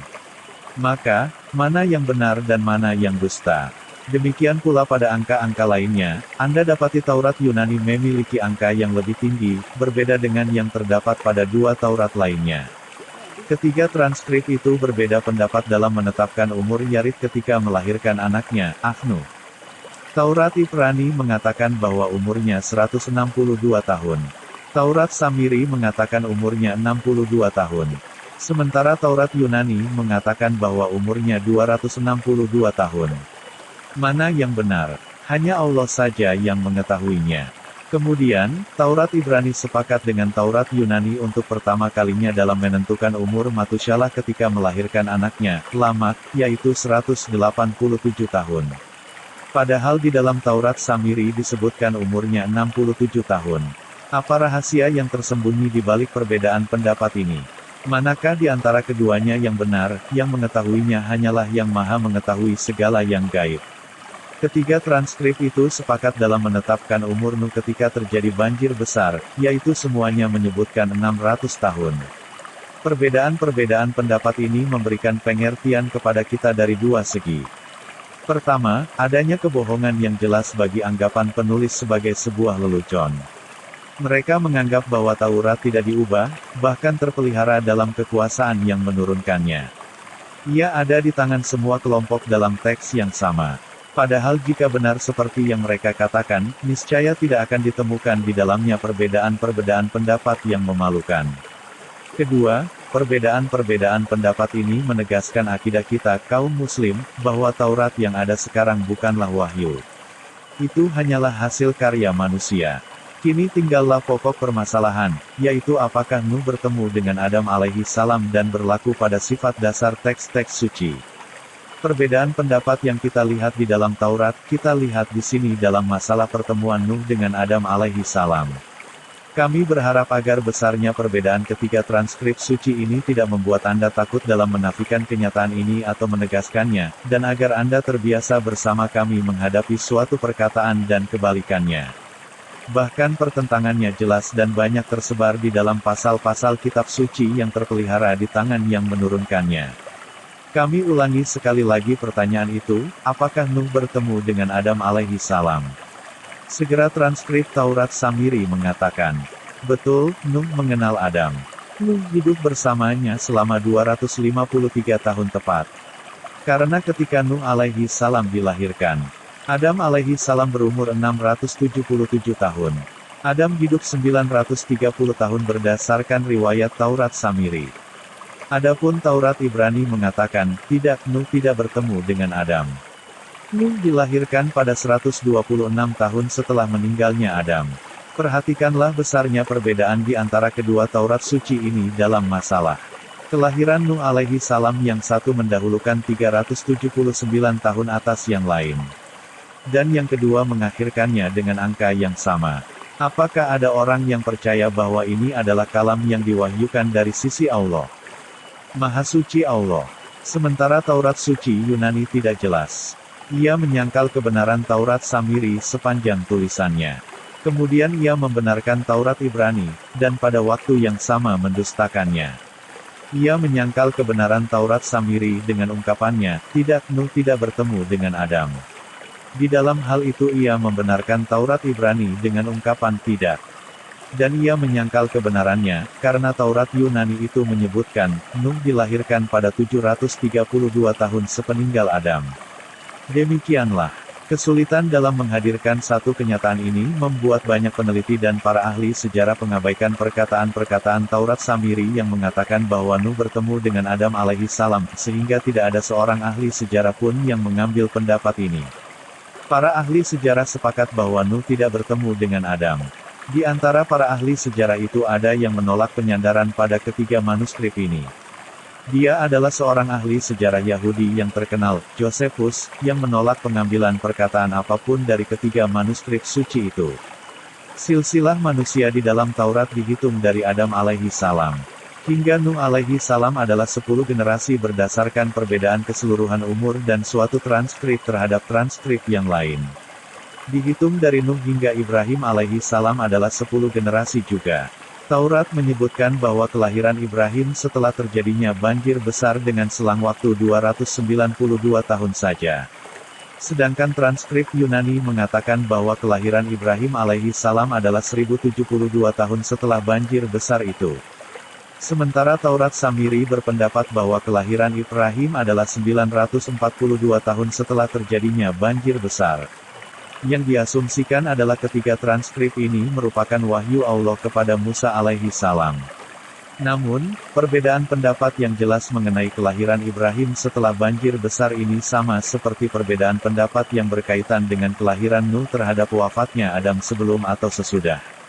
Maka, mana yang benar dan mana yang dusta? Demikian pula pada angka-angka lainnya, Anda dapati Taurat Yunani memiliki angka yang lebih tinggi, berbeda dengan yang terdapat pada dua Taurat lainnya. Ketiga transkrip itu berbeda pendapat dalam menetapkan umur Yarid ketika melahirkan anaknya, Ahnu. Taurat Ibrani mengatakan bahwa umurnya 162 tahun. Taurat Samiri mengatakan umurnya 62 tahun. Sementara Taurat Yunani mengatakan bahwa umurnya 262 tahun. Mana yang benar? Hanya Allah saja yang mengetahuinya. Kemudian, Taurat Ibrani sepakat dengan Taurat Yunani untuk pertama kalinya dalam menentukan umur Matusyalah ketika melahirkan anaknya, Lamak, yaitu 187 tahun. Padahal di dalam Taurat Samiri disebutkan umurnya 67 tahun. Apa rahasia yang tersembunyi di balik perbedaan pendapat ini? Manakah di antara keduanya yang benar? Yang mengetahuinya hanyalah Yang Maha Mengetahui segala yang gaib. Ketiga transkrip itu sepakat dalam menetapkan umur Nuh ketika terjadi banjir besar, yaitu semuanya menyebutkan 600 tahun. Perbedaan-perbedaan pendapat ini memberikan pengertian kepada kita dari dua segi. Pertama, adanya kebohongan yang jelas bagi anggapan penulis sebagai sebuah lelucon. Mereka menganggap bahwa Taurat tidak diubah, bahkan terpelihara dalam kekuasaan yang menurunkannya. Ia ada di tangan semua kelompok dalam teks yang sama. Padahal jika benar seperti yang mereka katakan, niscaya tidak akan ditemukan di dalamnya perbedaan-perbedaan pendapat yang memalukan. Kedua, perbedaan-perbedaan pendapat ini menegaskan akidah kita kaum muslim, bahwa Taurat yang ada sekarang bukanlah wahyu. Itu hanyalah hasil karya manusia. Kini tinggallah pokok permasalahan, yaitu apakah Nuh bertemu dengan Adam alaihi salam dan berlaku pada sifat dasar teks-teks suci. Perbedaan pendapat yang kita lihat di dalam Taurat, kita lihat di sini dalam masalah pertemuan Nuh dengan Adam alaihi salam. Kami berharap agar besarnya perbedaan ketiga transkrip suci ini tidak membuat Anda takut dalam menafikan kenyataan ini atau menegaskannya, dan agar Anda terbiasa bersama kami menghadapi suatu perkataan dan kebalikannya. Bahkan pertentangannya jelas dan banyak tersebar di dalam pasal-pasal kitab suci yang terpelihara di tangan yang menurunkannya. Kami ulangi sekali lagi pertanyaan itu, apakah Nuh bertemu dengan Adam alaihi salam? Segera transkrip Taurat Samiri mengatakan, betul, Nuh mengenal Adam. Nuh hidup bersamanya selama 253 tahun tepat. Karena ketika Nuh alaihi salam dilahirkan, Adam alaihi salam berumur 677 tahun. Adam hidup 930 tahun berdasarkan riwayat Taurat Samiri. Adapun Taurat Ibrani mengatakan, tidak, Nuh tidak bertemu dengan Adam. Nuh dilahirkan pada 126 tahun setelah meninggalnya Adam. Perhatikanlah besarnya perbedaan di antara kedua Taurat suci ini dalam masalah kelahiran Nuh alaihi salam, yang satu mendahulukan 379 tahun atas yang lain. Dan yang kedua mengakhirkannya dengan angka yang sama. Apakah ada orang yang percaya bahwa ini adalah kalam yang diwahyukan dari sisi Allah? Maha Suci Allah. Sementara Taurat suci Yunani tidak jelas. Ia menyangkal kebenaran Taurat Samiri sepanjang tulisannya. Kemudian ia membenarkan Taurat Ibrani, dan pada waktu yang sama mendustakannya. Ia menyangkal kebenaran Taurat Samiri dengan ungkapannya, tidak, Nuh tidak bertemu dengan Adam. Di dalam hal itu ia membenarkan Taurat Ibrani dengan ungkapan tidak. Dan ia menyangkal kebenarannya, karena Taurat Yunani itu menyebutkan, Nuh dilahirkan pada 732 tahun sepeninggal Adam. Demikianlah, kesulitan dalam menghadirkan satu kenyataan ini membuat banyak peneliti dan para ahli sejarah mengabaikan perkataan-perkataan Taurat Samiri yang mengatakan bahwa Nuh bertemu dengan Adam alaihi salam, sehingga tidak ada seorang ahli sejarah pun yang mengambil pendapat ini. Para ahli sejarah sepakat bahwa Nuh tidak bertemu dengan Adam. Di antara para ahli sejarah itu ada yang menolak penyandaran pada ketiga manuskrip ini. Dia adalah seorang ahli sejarah Yahudi yang terkenal, Josephus, yang menolak pengambilan perkataan apapun dari ketiga manuskrip suci itu. Silsilah manusia di dalam Taurat dihitung dari Adam alaihi salam hingga Nuh alaihi salam adalah 10 generasi berdasarkan perbedaan keseluruhan umur dan suatu transkrip terhadap transkrip yang lain. Dihitung dari Nuh hingga Ibrahim alaihi salam adalah 10 generasi juga. Taurat menyebutkan bahwa kelahiran Ibrahim setelah terjadinya banjir besar dengan selang waktu 292 tahun saja. Sedangkan transkrip Yunani mengatakan bahwa kelahiran Ibrahim alaihi salam adalah 1072 tahun setelah banjir besar itu. Sementara Taurat Samiri berpendapat bahwa kelahiran Ibrahim adalah 942 tahun setelah terjadinya banjir besar. Yang diasumsikan adalah ketiga transkrip ini merupakan wahyu Allah kepada Musa alaihi salam. Namun, perbedaan pendapat yang jelas mengenai kelahiran Ibrahim setelah banjir besar ini sama seperti perbedaan pendapat yang berkaitan dengan kelahiran Nuh terhadap wafatnya Adam sebelum atau sesudah.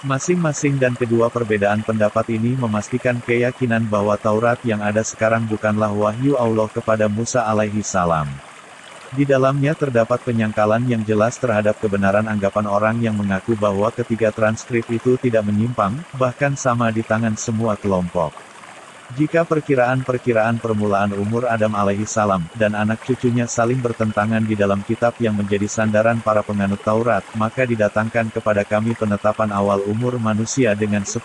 Masing-masing dan kedua perbedaan pendapat ini memastikan keyakinan bahwa Taurat yang ada sekarang bukanlah wahyu Allah kepada Musa alaihi salam. Di dalamnya terdapat penyangkalan yang jelas terhadap kebenaran anggapan orang yang mengaku bahwa ketiga transkrip itu tidak menyimpang, bahkan sama di tangan semua kelompok. Jika perkiraan-perkiraan permulaan umur Adam alaihi salam dan anak cucunya saling bertentangan di dalam kitab yang menjadi sandaran para penganut Taurat, maka didatangkan kepada kami penetapan awal umur manusia dengan 10.000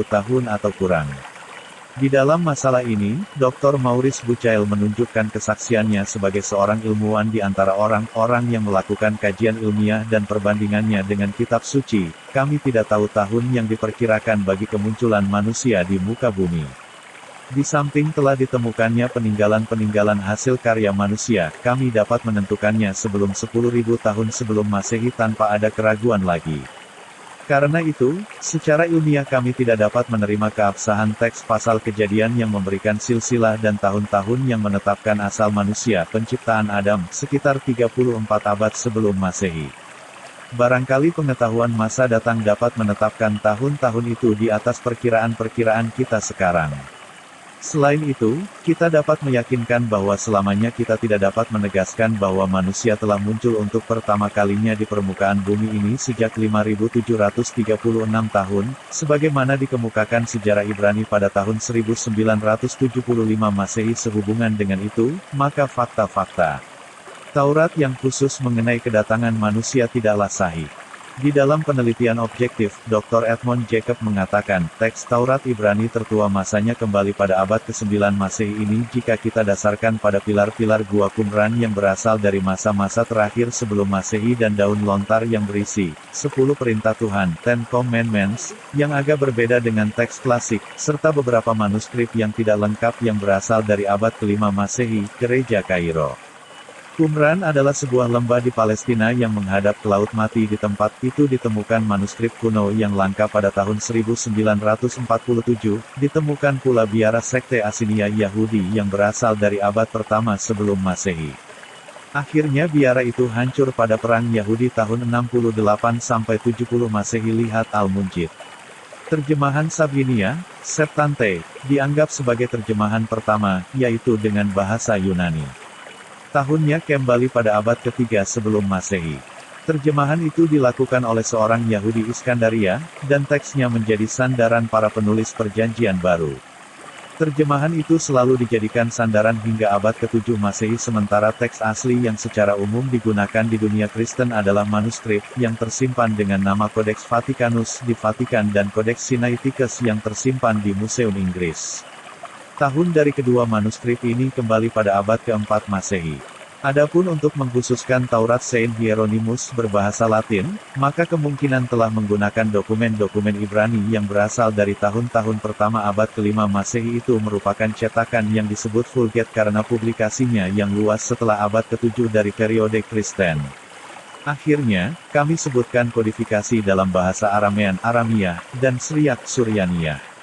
tahun atau kurang. Di dalam masalah ini, Dr. Maurice Bucaille menunjukkan kesaksiannya sebagai seorang ilmuwan di antara orang-orang yang melakukan kajian ilmiah dan perbandingannya dengan kitab suci. Kami tidak tahu tahun yang diperkirakan bagi kemunculan manusia di muka bumi. Di samping telah ditemukannya peninggalan-peninggalan hasil karya manusia, kami dapat menentukannya sebelum 10.000 tahun sebelum Masehi tanpa ada keraguan lagi. Karena itu, secara ilmiah kami tidak dapat menerima keabsahan teks pasal Kejadian yang memberikan silsilah dan tahun-tahun yang menetapkan asal manusia penciptaan Adam, sekitar 34 abad sebelum Masehi. Barangkali pengetahuan masa datang dapat menetapkan tahun-tahun itu di atas perkiraan-perkiraan kita sekarang. Selain itu, kita dapat meyakinkan bahwa selamanya kita tidak dapat menegaskan bahwa manusia telah muncul untuk pertama kalinya di permukaan bumi ini sejak 5736 tahun, sebagaimana dikemukakan sejarah Ibrani pada tahun 1975 Masehi. Sehubungan dengan itu, maka fakta-fakta Taurat yang khusus mengenai kedatangan manusia tidaklah sahih. Di dalam penelitian objektif, Dr. Edmond Jacob mengatakan, teks Taurat Ibrani tertua masanya kembali pada abad ke-9 Masehi ini jika kita dasarkan pada pilar-pilar Gua Qumran yang berasal dari masa-masa terakhir sebelum Masehi dan daun lontar yang berisi 10 perintah Tuhan, Ten Commandments, yang agak berbeda dengan teks klasik, serta beberapa manuskrip yang tidak lengkap yang berasal dari abad ke-5 Masehi, Gereja Kairo. Qumran adalah sebuah lembah di Palestina yang menghadap ke Laut Mati. Di tempat itu ditemukan manuskrip kuno yang langka pada tahun 1947, ditemukan pula biara sekte Asinia Yahudi yang berasal dari abad pertama sebelum Masehi. Akhirnya biara itu hancur pada Perang Yahudi tahun 68-70 Masehi. Lihat Al-Munjid. Terjemahan Sabinia, Septante, dianggap sebagai terjemahan pertama, yaitu dengan bahasa Yunani. Tahunnya kembali pada abad ketiga sebelum Masehi. Terjemahan itu dilakukan oleh seorang Yahudi Iskandaria, dan teksnya menjadi sandaran para penulis Perjanjian Baru. Terjemahan itu selalu dijadikan sandaran hingga abad ke-7 Masehi, sementara teks asli yang secara umum digunakan di dunia Kristen adalah manuskrip yang tersimpan dengan nama Codex Vaticanus di Vatikan dan Codex Sinaiticus yang tersimpan di Museum Inggris. Tahun dari kedua manuskrip ini kembali pada abad ke-4 Masehi. Adapun untuk mengkhususkan Taurat Saint Hieronymus berbahasa Latin, maka kemungkinan telah menggunakan dokumen-dokumen Ibrani yang berasal dari tahun-tahun pertama abad ke-5 Masehi. Itu merupakan cetakan yang disebut Vulgate karena publikasinya yang luas setelah abad ke-7 dari periode Kristen. Akhirnya, kami sebutkan kodifikasi dalam bahasa Aramean Aramia, dan Syriac Suryania.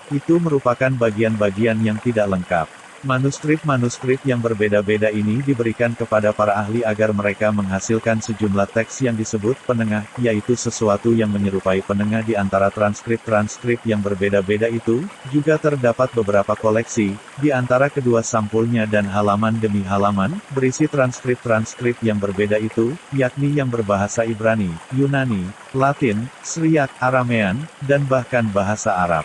Itu merupakan bagian-bagian yang tidak lengkap. Manuskrip-manuskrip yang berbeda-beda ini diberikan kepada para ahli agar mereka menghasilkan sejumlah teks yang disebut penengah, yaitu sesuatu yang menyerupai penengah di antara transkrip-transkrip yang berbeda-beda itu. Juga terdapat beberapa koleksi, di antara kedua sampulnya dan halaman demi halaman, berisi transkrip-transkrip yang berbeda itu, yakni yang berbahasa Ibrani, Yunani, Latin, Syriak, Aramean, dan bahkan bahasa Arab.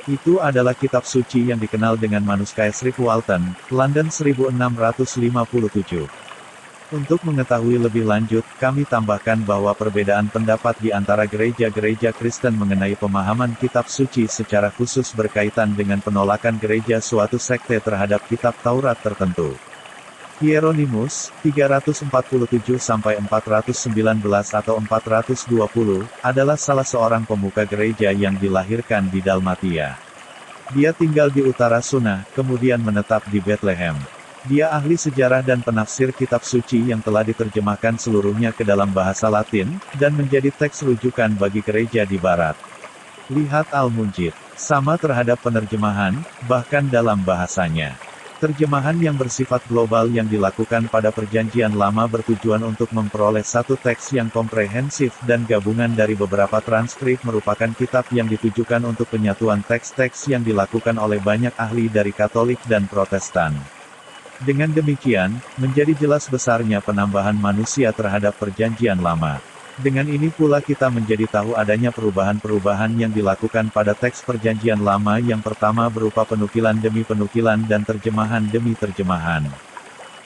Itu adalah kitab suci yang dikenal dengan manuskrip Walton, London 1657. Untuk mengetahui lebih lanjut, kami tambahkan bahwa perbedaan pendapat di antara gereja-gereja Kristen mengenai pemahaman kitab suci secara khusus berkaitan dengan penolakan gereja suatu sekte terhadap kitab Taurat tertentu. Hieronymus, 347-419 atau 420, adalah salah seorang pemuka gereja yang dilahirkan di Dalmatia. Dia tinggal di utara Sunnah, kemudian menetap di Bethlehem. Dia ahli sejarah dan penafsir kitab suci yang telah diterjemahkan seluruhnya ke dalam bahasa Latin, dan menjadi teks rujukan bagi gereja di Barat. Lihat Al-Munjid. Sama terhadap penerjemahan, bahkan dalam bahasanya. Terjemahan yang bersifat global yang dilakukan pada Perjanjian Lama bertujuan untuk memperoleh satu teks yang komprehensif dan gabungan dari beberapa transkrip merupakan kitab yang ditujukan untuk penyatuan teks-teks yang dilakukan oleh banyak ahli dari Katolik dan Protestan. Dengan demikian, menjadi jelas besarnya penambahan manusia terhadap Perjanjian Lama. Dengan ini pula kita menjadi tahu adanya perubahan-perubahan yang dilakukan pada teks Perjanjian Lama yang pertama berupa penukilan demi penukilan dan terjemahan demi terjemahan.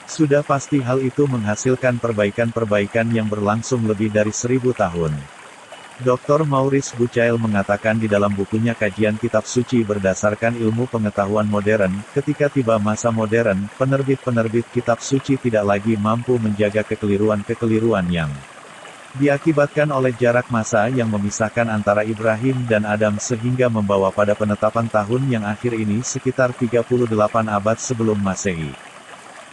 Sudah pasti hal itu menghasilkan perbaikan-perbaikan yang berlangsung lebih dari 1000 tahun. Dr. Maurice Bucaille mengatakan di dalam bukunya Kajian Kitab Suci berdasarkan ilmu pengetahuan modern, ketika tiba masa modern, penerbit-penerbit kitab suci tidak lagi mampu menjaga kekeliruan-kekeliruan yang diakibatkan oleh jarak masa yang memisahkan antara Ibrahim dan Adam sehingga membawa pada penetapan tahun yang akhir ini sekitar 38 abad sebelum Masehi.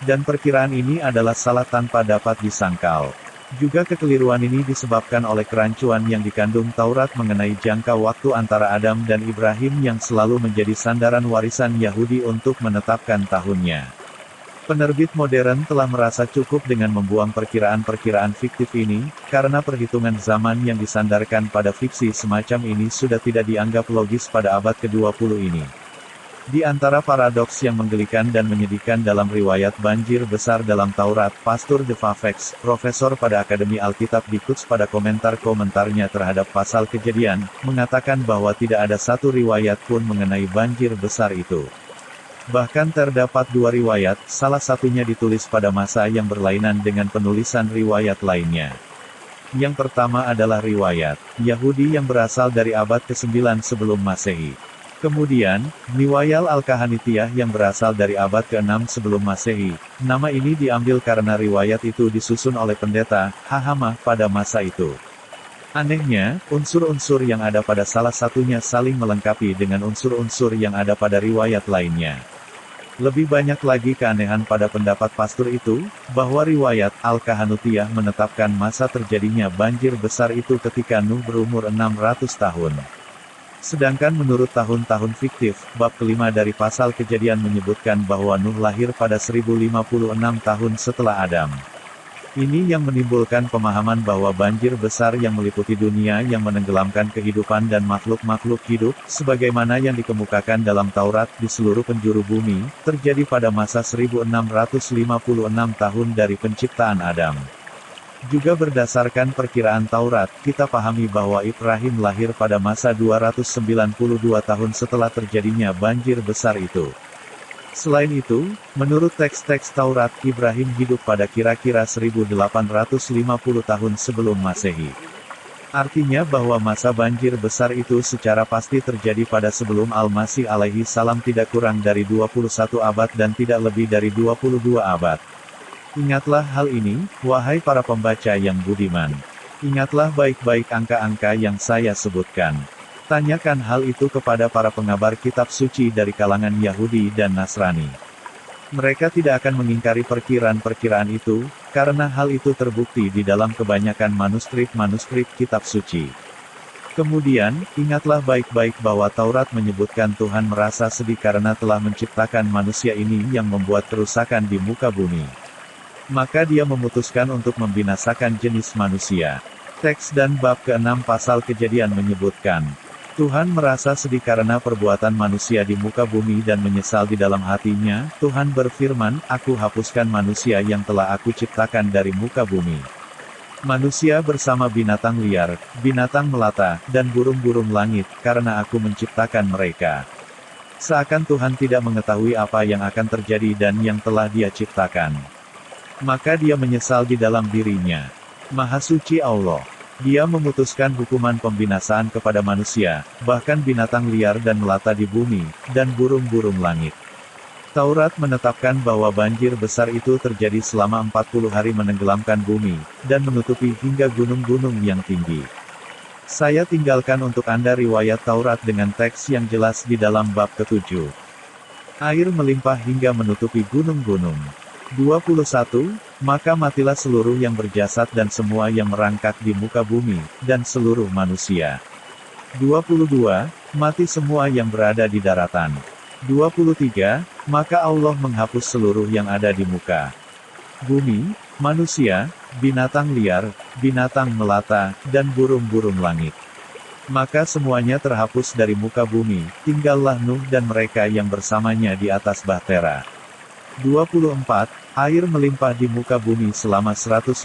Dan perkiraan ini adalah salah tanpa dapat disangkal. Juga kekeliruan ini disebabkan oleh kerancuan yang dikandung Taurat mengenai jangka waktu antara Adam dan Ibrahim yang selalu menjadi sandaran warisan Yahudi untuk menetapkan tahunnya. Penerbit modern telah merasa cukup dengan membuang perkiraan-perkiraan fiktif ini, karena perhitungan zaman yang disandarkan pada fiksi semacam ini sudah tidak dianggap logis pada abad ke-20 ini. Di antara paradoks yang menggelikan dan menyedihkan dalam riwayat banjir besar dalam Taurat, Pastor de Favex, profesor pada Akademi Alkitab di Quds pada komentar-komentarnya terhadap pasal Kejadian, mengatakan bahwa tidak ada satu riwayat pun mengenai banjir besar itu. Bahkan terdapat dua riwayat, salah satunya ditulis pada masa yang berlainan dengan penulisan riwayat lainnya. Yang pertama adalah riwayat Yahudi yang berasal dari abad ke-9 sebelum Masehi. Kemudian, Niwayal Al-Kahanitiyah yang berasal dari abad ke-6 sebelum Masehi. Nama ini diambil karena riwayat itu disusun oleh pendeta Hahamah pada masa itu. Anehnya, unsur-unsur yang ada pada salah satunya saling melengkapi dengan unsur-unsur yang ada pada riwayat lainnya. Lebih banyak lagi keanehan pada pendapat pastor itu, bahwa riwayat Al-Kahanutiyah menetapkan masa terjadinya banjir besar itu ketika Nuh berumur 600 tahun. Sedangkan menurut tahun-tahun fiktif, bab kelima dari pasal Kejadian menyebutkan bahwa Nuh lahir pada 1056 tahun setelah Adam. Ini yang menimbulkan pemahaman bahwa banjir besar yang meliputi dunia yang menenggelamkan kehidupan dan makhluk-makhluk hidup, sebagaimana yang dikemukakan dalam Taurat di seluruh penjuru bumi, terjadi pada masa 1656 tahun dari penciptaan Adam. Juga berdasarkan perkiraan Taurat, kita pahami bahwa Ibrahim lahir pada masa 292 tahun setelah terjadinya banjir besar itu. Selain itu, menurut teks-teks Taurat, Ibrahim hidup pada kira-kira 1850 tahun sebelum Masehi. Artinya bahwa masa banjir besar itu secara pasti terjadi pada sebelum Al-Masih alaihi salam tidak kurang dari 21 abad dan tidak lebih dari 22 abad. Ingatlah hal ini, wahai para pembaca yang budiman. Ingatlah baik-baik angka-angka yang saya sebutkan. Tanyakan hal itu kepada para pengabar kitab suci dari kalangan Yahudi dan Nasrani. Mereka tidak akan mengingkari perkiraan-perkiraan itu, karena hal itu terbukti di dalam kebanyakan manuskrip-manuskrip kitab suci. Kemudian, ingatlah baik-baik bahwa Taurat menyebutkan Tuhan merasa sedih karena telah menciptakan manusia ini yang membuat kerusakan di muka bumi. Maka dia memutuskan untuk membinasakan jenis manusia. Teks dan bab ke-6 pasal Kejadian menyebutkan, Tuhan merasa sedih karena perbuatan manusia di muka bumi dan menyesal di dalam hatinya. Tuhan berfirman, Aku hapuskan manusia yang telah aku ciptakan dari muka bumi. Manusia bersama binatang liar, binatang melata, dan burung-burung langit, karena aku menciptakan mereka. Seakan Tuhan tidak mengetahui apa yang akan terjadi dan yang telah Dia ciptakan. Maka Dia menyesal di dalam dirinya. Maha Suci Allah. Dia memutuskan hukuman pembinasaan kepada manusia, bahkan binatang liar dan melata di bumi, dan burung-burung langit. Taurat menetapkan bahwa banjir besar itu terjadi selama 40 hari menenggelamkan bumi, dan menutupi hingga gunung-gunung yang tinggi. Saya tinggalkan untuk Anda riwayat Taurat dengan teks yang jelas di dalam bab ke-7. Air melimpah hingga menutupi gunung-gunung. 21. Maka matilah seluruh yang berjasad dan semua yang merangkak di muka bumi, dan seluruh manusia. 22. Mati semua yang berada di daratan. 23. Maka Allah menghapus seluruh yang ada di muka bumi, manusia, binatang liar, binatang melata, dan burung-burung langit. Maka semuanya terhapus dari muka bumi, tinggallah Nuh dan mereka yang bersamanya di atas bahtera. 24. Air melimpah di muka bumi selama 150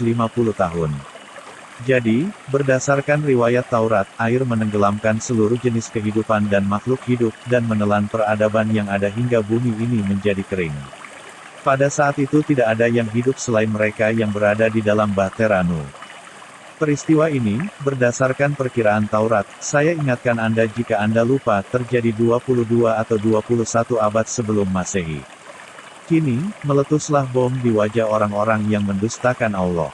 tahun. Jadi, berdasarkan riwayat Taurat, air menenggelamkan seluruh jenis kehidupan dan makhluk hidup, dan menelan peradaban yang ada hingga bumi ini menjadi kering. Pada saat itu tidak ada yang hidup selain mereka yang berada di dalam bahtera Nuh. Peristiwa ini, berdasarkan perkiraan Taurat, saya ingatkan Anda jika Anda lupa, terjadi 22 atau 21 abad sebelum Masehi. Kini, meletuslah bom di wajah orang-orang yang mendustakan Allah.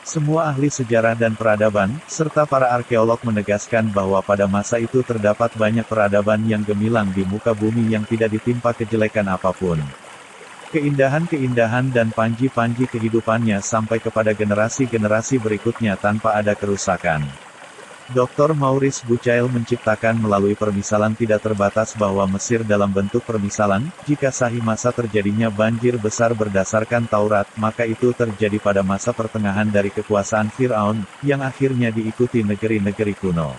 Semua ahli sejarah dan peradaban, serta para arkeolog menegaskan bahwa pada masa itu terdapat banyak peradaban yang gemilang di muka bumi yang tidak ditimpa kejelekan apapun. Keindahan-keindahan dan panji-panji kehidupannya sampai kepada generasi-generasi berikutnya tanpa ada kerusakan. Dr. Maurice Bucaille menciptakan melalui permisalan tidak terbatas bahwa Mesir dalam bentuk permisalan, jika sahih masa terjadinya banjir besar berdasarkan Taurat, maka itu terjadi pada masa pertengahan dari kekuasaan Fir'aun, yang akhirnya diikuti negeri-negeri kuno.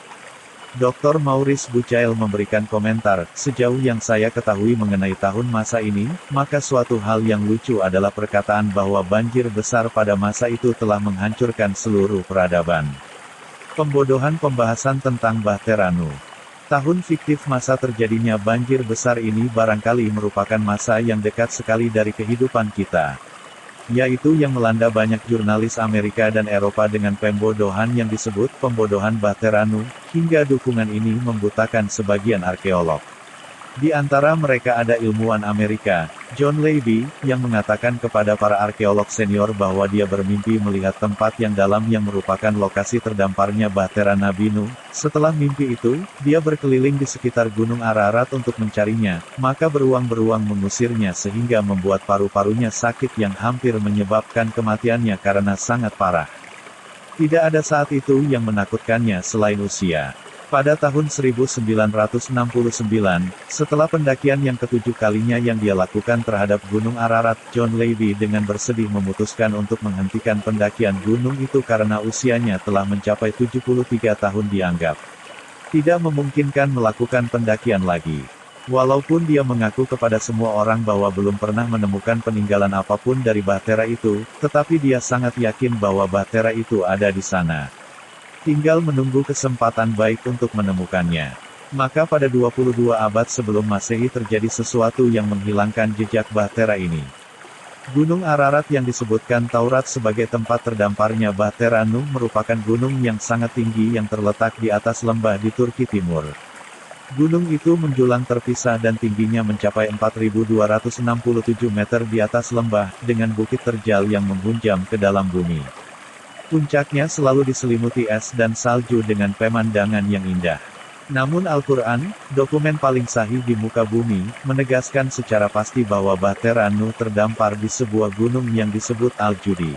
Dr. Maurice Bucaille memberikan komentar, sejauh yang saya ketahui mengenai tahun masa ini, maka suatu hal yang lucu adalah perkataan bahwa banjir besar pada masa itu telah menghancurkan seluruh peradaban. Pembodohan pembahasan tentang bahtera Nuh. Tahun fiktif masa terjadinya banjir besar ini barangkali merupakan masa yang dekat sekali dari kehidupan kita. Yaitu yang melanda banyak jurnalis Amerika dan Eropa dengan pembodohan yang disebut pembodohan bahtera Nuh, hingga dukungan ini membutakan sebagian arkeolog. Di antara mereka ada ilmuwan Amerika, John Levy, yang mengatakan kepada para arkeolog senior bahwa dia bermimpi melihat tempat yang dalam yang merupakan lokasi terdamparnya bahtera Nabi Nuh. Setelah mimpi itu, dia berkeliling di sekitar Gunung Ararat untuk mencarinya, maka beruang-beruang mengusirnya sehingga membuat paru-parunya sakit yang hampir menyebabkan kematiannya karena sangat parah. Tidak ada saat itu yang menakutkannya selain usia. Pada tahun 1969, setelah pendakian yang ketujuh kalinya yang dia lakukan terhadap Gunung Ararat, John Levy dengan bersedih memutuskan untuk menghentikan pendakian gunung itu karena usianya telah mencapai 73 tahun dianggap tidak memungkinkan melakukan pendakian lagi. Walaupun dia mengaku kepada semua orang bahwa belum pernah menemukan peninggalan apapun dari bahtera itu, tetapi dia sangat yakin bahwa bahtera itu ada di sana. Tinggal menunggu kesempatan baik untuk menemukannya. Maka pada 22 abad sebelum Masehi terjadi sesuatu yang menghilangkan jejak bahtera ini. Gunung Ararat yang disebutkan Taurat sebagai tempat terdamparnya bahtera Nuh merupakan gunung yang sangat tinggi yang terletak di atas lembah di Turki Timur. Gunung itu menjulang terpisah dan tingginya mencapai 4.267 meter di atas lembah, dengan bukit terjal yang menghunjam ke dalam bumi. Puncaknya selalu diselimuti es dan salju dengan pemandangan yang indah. Namun Al-Quran, dokumen paling sahih di muka bumi, menegaskan secara pasti bahwa bahtera Nuh terdampar di sebuah gunung yang disebut Al-Judi.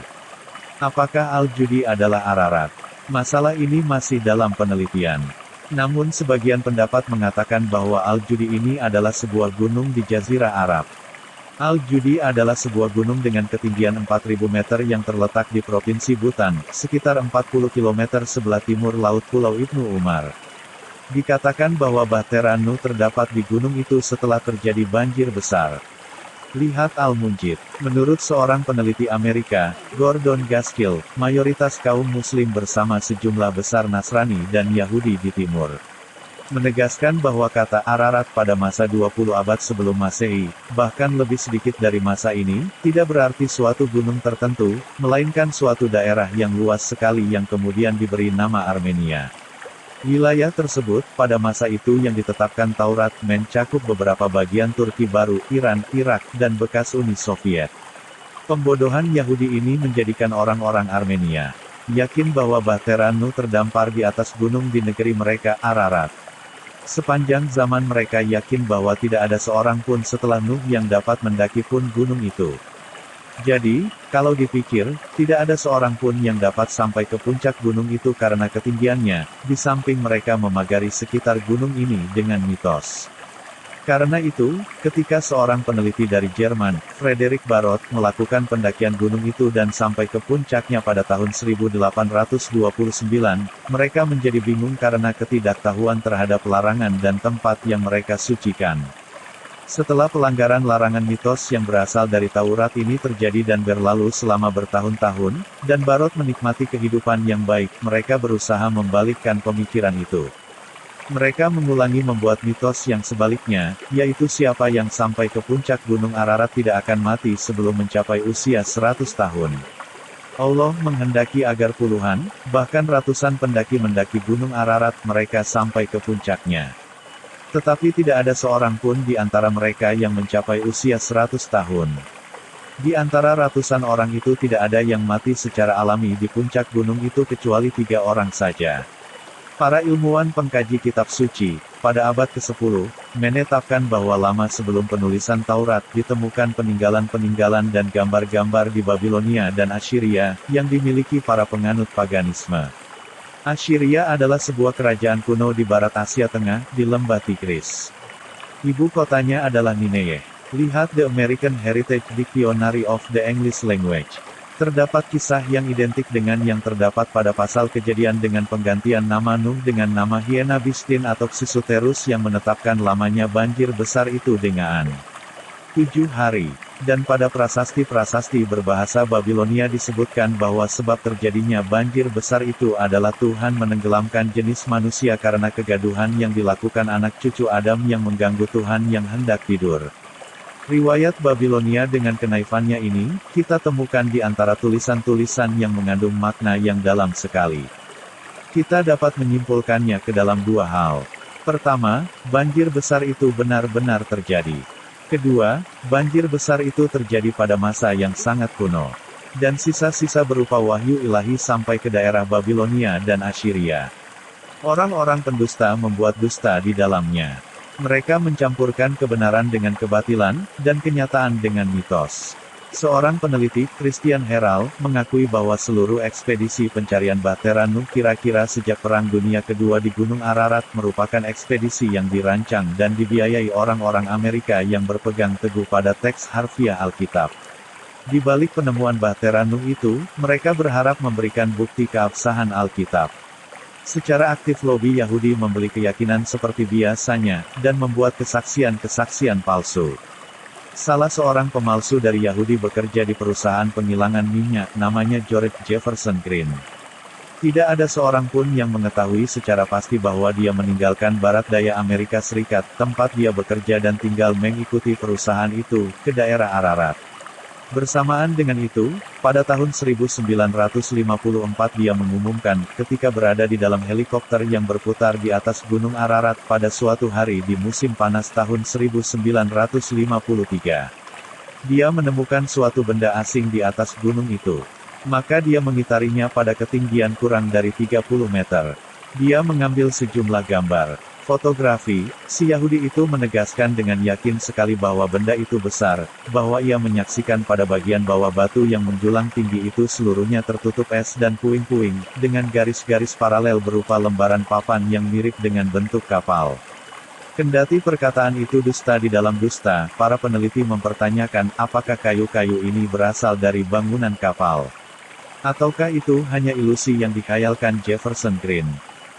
Apakah Al-Judi adalah Ararat? Masalah ini masih dalam penelitian. Namun sebagian pendapat mengatakan bahwa Al-Judi ini adalah sebuah gunung di Jazirah Arab. Al-Judi adalah sebuah gunung dengan ketinggian 4.000 meter yang terletak di Provinsi Butan, sekitar 40 km sebelah timur Laut Pulau Ibnu Umar. Dikatakan bahwa Bahtera Nu terdapat di gunung itu setelah terjadi banjir besar. Lihat Al-Munjid. Menurut seorang peneliti Amerika, Gordon Gaskill, mayoritas kaum Muslim bersama sejumlah besar Nasrani dan Yahudi di timur. Menegaskan bahwa kata Ararat pada masa 20 abad sebelum Masehi, bahkan lebih sedikit dari masa ini, tidak berarti suatu gunung tertentu, melainkan suatu daerah yang luas sekali yang kemudian diberi nama Armenia. Wilayah tersebut, pada masa itu yang ditetapkan Taurat, mencakup beberapa bagian Turki baru, Iran, Irak, dan bekas Uni Soviet. Pembodohan Yahudi ini menjadikan orang-orang Armenia yakin bahwa Bahtera Nu terdampar di atas gunung di negeri mereka, Ararat. Sepanjang zaman mereka yakin bahwa tidak ada seorang pun setelah Nuh yang dapat mendaki pun gunung itu. Jadi, kalau dipikir, tidak ada seorang pun yang dapat sampai ke puncak gunung itu karena ketinggiannya, di samping mereka memagari sekitar gunung ini dengan mitos. Karena itu, ketika seorang peneliti dari Jerman, Frederick Barot, melakukan pendakian gunung itu dan sampai ke puncaknya pada tahun 1829, mereka menjadi bingung karena ketidaktahuan terhadap larangan dan tempat yang mereka sucikan. Setelah pelanggaran larangan mitos yang berasal dari Taurat ini terjadi dan berlalu selama bertahun-tahun, dan Barot menikmati kehidupan yang baik, mereka berusaha membalikkan pemikiran itu. Mereka mengulangi membuat mitos yang sebaliknya, yaitu siapa yang sampai ke puncak Gunung Ararat tidak akan mati sebelum mencapai usia 100 tahun. Allah menghendaki agar puluhan, bahkan ratusan pendaki mendaki Gunung Ararat, mereka sampai ke puncaknya. Tetapi tidak ada seorang pun di antara mereka yang mencapai usia 100 tahun. Di antara ratusan orang itu tidak ada yang mati secara alami di puncak gunung itu kecuali 3 orang saja. Para ilmuwan pengkaji kitab suci, pada abad ke-10, menetapkan bahwa lama sebelum penulisan Taurat, ditemukan peninggalan-peninggalan dan gambar-gambar di Babilonia dan Assyria, yang dimiliki para penganut paganisme. Assyria adalah sebuah kerajaan kuno di barat Asia Tengah, di lembah Tigris. Ibu kotanya adalah Nineveh. Lihat The American Heritage Dictionary of the English Language. Terdapat kisah yang identik dengan yang terdapat pada pasal Kejadian dengan penggantian nama Nuh dengan nama Hiena Bistin atau Xisuterus yang menetapkan lamanya banjir besar itu dengan 7 hari. Dan pada prasasti-prasasti berbahasa Babilonia disebutkan bahwa sebab terjadinya banjir besar itu adalah Tuhan menenggelamkan jenis manusia karena kegaduhan yang dilakukan anak cucu Adam yang mengganggu Tuhan yang hendak tidur. Riwayat Babilonia dengan kenaifannya ini, kita temukan di antara tulisan-tulisan yang mengandung makna yang dalam sekali. Kita dapat menyimpulkannya ke dalam 2 hal. Pertama, banjir besar itu benar-benar terjadi. Kedua, banjir besar itu terjadi pada masa yang sangat kuno. Dan sisa-sisa berupa wahyu ilahi sampai ke daerah Babilonia dan Assyria. Orang-orang pendusta membuat dusta di dalamnya. Mereka mencampurkan kebenaran dengan kebatilan, dan kenyataan dengan mitos. Seorang peneliti, Christian Herald, mengakui bahwa seluruh ekspedisi pencarian Bahtera Nuh kira-kira sejak Perang Dunia Kedua di Gunung Ararat merupakan ekspedisi yang dirancang dan dibiayai orang-orang Amerika yang berpegang teguh pada teks harfiah Alkitab. Di balik penemuan Bahtera Nuh itu, mereka berharap memberikan bukti keabsahan Alkitab. Secara aktif lobi Yahudi membeli keyakinan seperti biasanya, dan membuat kesaksian-kesaksian palsu. Salah seorang pemalsu dari Yahudi bekerja di perusahaan penghilangan minyak, namanya George Jefferson Green. Tidak ada seorang pun yang mengetahui secara pasti bahwa dia meninggalkan barat daya Amerika Serikat, tempat dia bekerja dan tinggal mengikuti perusahaan itu, ke daerah Ararat. Bersamaan dengan itu, pada tahun 1954 dia mengumumkan, ketika berada di dalam helikopter yang berputar di atas Gunung Ararat pada suatu hari di musim panas tahun 1953. Dia menemukan suatu benda asing di atas gunung itu. Maka dia mengitarinya pada ketinggian kurang dari 30 meter. Dia mengambil sejumlah gambar, Fotografi, si Yahudi itu menegaskan dengan yakin sekali bahwa benda itu besar, bahwa ia menyaksikan pada bagian bawah batu yang menjulang tinggi itu seluruhnya tertutup es dan puing-puing, dengan garis-garis paralel berupa lembaran papan yang mirip dengan bentuk kapal. Kendati perkataan itu dusta di dalam dusta, para peneliti mempertanyakan apakah kayu-kayu ini berasal dari bangunan kapal. Ataukah itu hanya ilusi yang dikhayalkan Jefferson Green?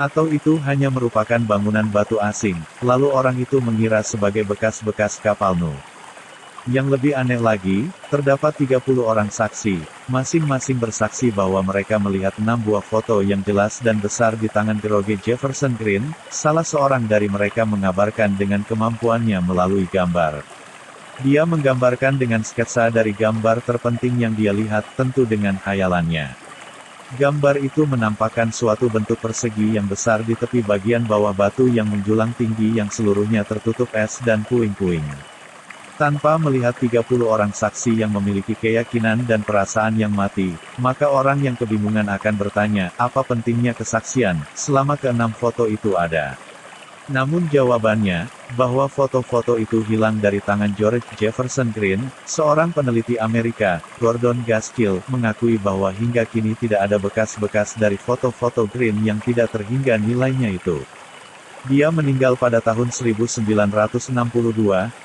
Atau itu hanya merupakan bangunan batu asing, lalu orang itu mengira sebagai bekas-bekas kapal Nuh. Yang lebih aneh lagi, terdapat 30 orang saksi, masing-masing bersaksi bahwa mereka melihat 6 buah foto yang jelas dan besar di tangan George Jefferson Green. Salah seorang dari mereka mengabarkan dengan kemampuannya melalui gambar. Dia menggambarkan dengan sketsa dari gambar terpenting yang dia lihat, tentu dengan khayalannya. Gambar itu menampakkan suatu bentuk persegi yang besar di tepi bagian bawah batu yang menjulang tinggi yang seluruhnya tertutup es dan puing-puing. Tanpa melihat 30 orang saksi yang memiliki keyakinan dan perasaan yang mati, maka orang yang kebingungan akan bertanya, apa pentingnya kesaksian, selama ke-6 foto itu ada. Namun jawabannya, bahwa foto-foto itu hilang dari tangan George Jefferson Green, seorang peneliti Amerika, Gordon Gaskill, mengakui bahwa hingga kini tidak ada bekas-bekas dari foto-foto Green yang tidak terhingga nilainya itu. Dia meninggal pada tahun 1962,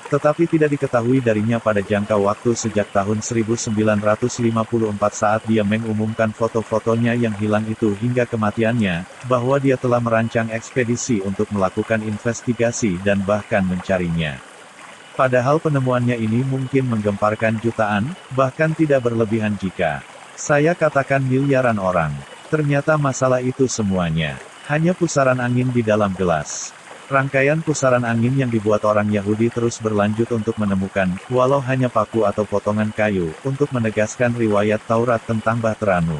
tetapi tidak diketahui darinya pada jangka waktu sejak tahun 1954 saat dia mengumumkan foto-fotonya yang hilang itu hingga kematiannya, bahwa dia telah merancang ekspedisi untuk melakukan investigasi dan bahkan mencarinya. Padahal penemuannya ini mungkin menggemparkan jutaan, bahkan tidak berlebihan jika saya katakan miliaran orang. Ternyata masalah itu semuanya hanya pusaran angin di dalam gelas. Rangkaian pusaran angin yang dibuat orang Yahudi terus berlanjut untuk menemukan, walau hanya paku atau potongan kayu, untuk menegaskan riwayat Taurat tentang Bahtera Nuh.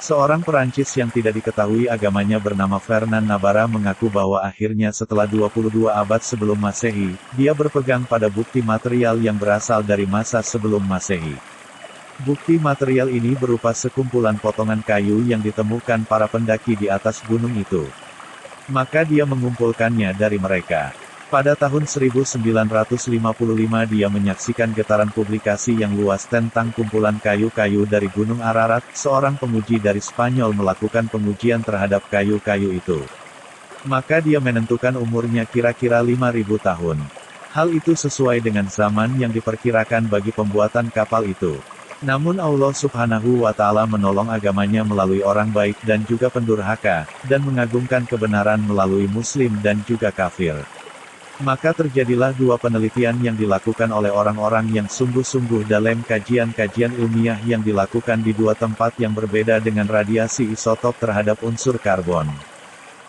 Seorang Perancis yang tidak diketahui agamanya bernama Fernand Navarra mengaku bahwa akhirnya setelah 22 abad sebelum Masehi, dia berpegang pada bukti material yang berasal dari masa sebelum Masehi. Bukti material ini berupa sekumpulan potongan kayu yang ditemukan para pendaki di atas gunung itu. Maka dia mengumpulkannya dari mereka. Pada tahun 1955 dia menyaksikan getaran publikasi yang luas tentang kumpulan kayu-kayu dari Gunung Ararat. Seorang penguji dari Spanyol melakukan pengujian terhadap kayu-kayu itu. Maka dia menentukan umurnya kira-kira 5.000 tahun. Hal itu sesuai dengan zaman yang diperkirakan bagi pembuatan kapal itu. Namun Allah Subhanahu wa Ta'ala menolong agamanya melalui orang baik dan juga pendurhaka, dan mengagungkan kebenaran melalui Muslim dan juga kafir. Maka terjadilah dua penelitian yang dilakukan oleh orang-orang yang sungguh-sungguh dalam kajian-kajian ilmiah yang dilakukan di dua tempat yang berbeda dengan radiasi isotop terhadap unsur karbon.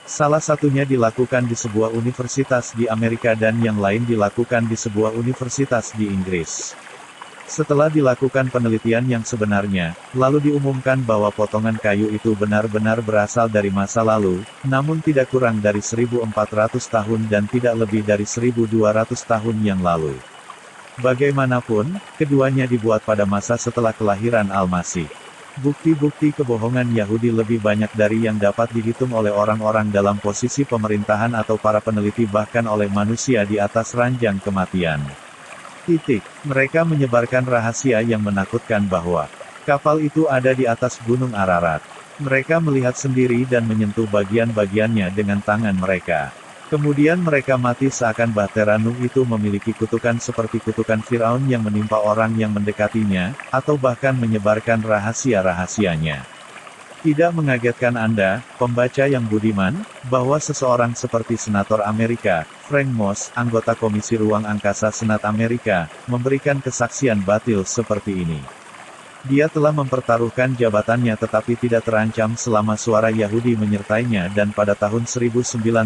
Salah satunya dilakukan di sebuah universitas di Amerika dan yang lain dilakukan di sebuah universitas di Inggris. Setelah dilakukan penelitian yang sebenarnya, lalu diumumkan bahwa potongan kayu itu benar-benar berasal dari masa lalu, namun tidak kurang dari 1400 tahun dan tidak lebih dari 1200 tahun yang lalu. Bagaimanapun, keduanya dibuat pada masa setelah kelahiran Al-Masih. Bukti-bukti kebohongan Yahudi lebih banyak dari yang dapat dihitung oleh orang-orang dalam posisi pemerintahan atau para peneliti bahkan oleh manusia di atas ranjang kematian. Mereka menyebarkan rahasia yang menakutkan bahwa kapal itu ada di atas Gunung Ararat. Mereka melihat sendiri dan menyentuh bagian-bagiannya dengan tangan mereka. Kemudian mereka mati seakan Bahtera Nuh itu memiliki kutukan seperti kutukan Firaun yang menimpa orang yang mendekatinya, atau bahkan menyebarkan rahasia-rahasianya. Tidak mengagetkan Anda, pembaca yang budiman, bahwa seseorang seperti Senator Amerika, Frank Moss, anggota Komisi Ruang Angkasa Senat Amerika, memberikan kesaksian batil seperti ini. Dia telah mempertaruhkan jabatannya tetapi tidak terancam selama suara Yahudi menyertainya dan pada tahun 1974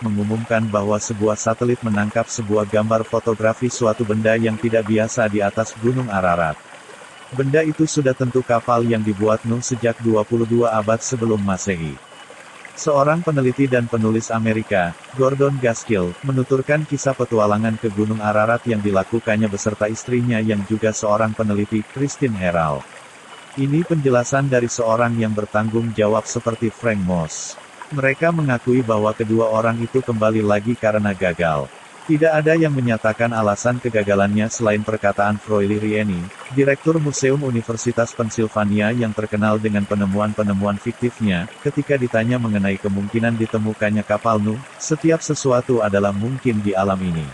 mengumumkan bahwa sebuah satelit menangkap sebuah gambar fotografi suatu benda yang tidak biasa di atas Gunung Ararat. Benda itu sudah tentu kapal yang dibuat Nuh sejak 22 abad sebelum Masehi. Seorang peneliti dan penulis Amerika, Gordon Gaskill, menuturkan kisah petualangan ke Gunung Ararat yang dilakukannya beserta istrinya yang juga seorang peneliti, Christine Herald. Ini penjelasan dari seorang yang bertanggung jawab seperti Frank Moss. Mereka mengakui bahwa kedua orang itu kembali lagi karena gagal. Tidak ada yang menyatakan alasan kegagalannya selain perkataan Froili Rieni, Direktur Museum Universitas Pennsylvania yang terkenal dengan penemuan-penemuan fiktifnya, ketika ditanya mengenai kemungkinan ditemukannya kapal Nuh, setiap sesuatu adalah mungkin di alam ini.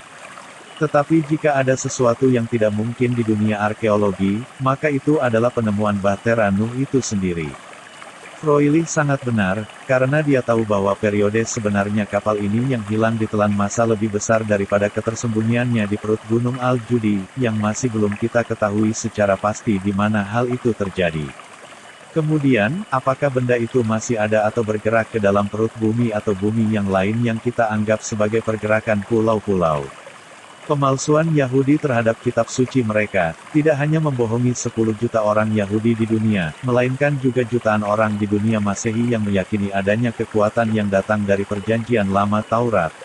Tetapi jika ada sesuatu yang tidak mungkin di dunia arkeologi, maka itu adalah penemuan Bahtera Nuh itu sendiri. Froili sangat benar, karena dia tahu bahwa periode sebenarnya kapal ini yang hilang ditelan masa lebih besar daripada ketersembunyiannya di perut Gunung Al-Judi, yang masih belum kita ketahui secara pasti di mana hal itu terjadi. Kemudian, apakah benda itu masih ada atau bergerak ke dalam perut bumi atau bumi yang lain yang kita anggap sebagai pergerakan pulau-pulau? Pemalsuan Yahudi terhadap kitab suci mereka, tidak hanya membohongi 10 juta orang Yahudi di dunia, melainkan juga jutaan orang di dunia Masehi yang meyakini adanya kekuatan yang datang dari perjanjian lama Taurat.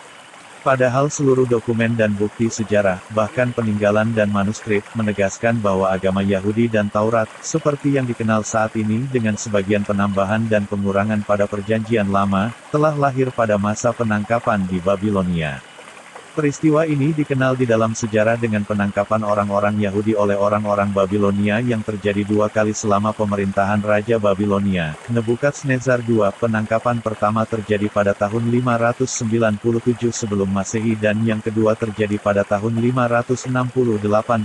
Padahal seluruh dokumen dan bukti sejarah, bahkan peninggalan dan manuskrip, menegaskan bahwa agama Yahudi dan Taurat, seperti yang dikenal saat ini dengan sebagian penambahan dan pengurangan pada perjanjian lama, telah lahir pada masa penangkapan di Babilonia. Peristiwa ini dikenal di dalam sejarah dengan penangkapan orang-orang Yahudi oleh orang-orang Babilonia yang terjadi 2 kali selama pemerintahan Raja Babilonia, Nebukadnezar II. Penangkapan pertama terjadi pada tahun 597 sebelum Masehi dan yang kedua terjadi pada tahun 568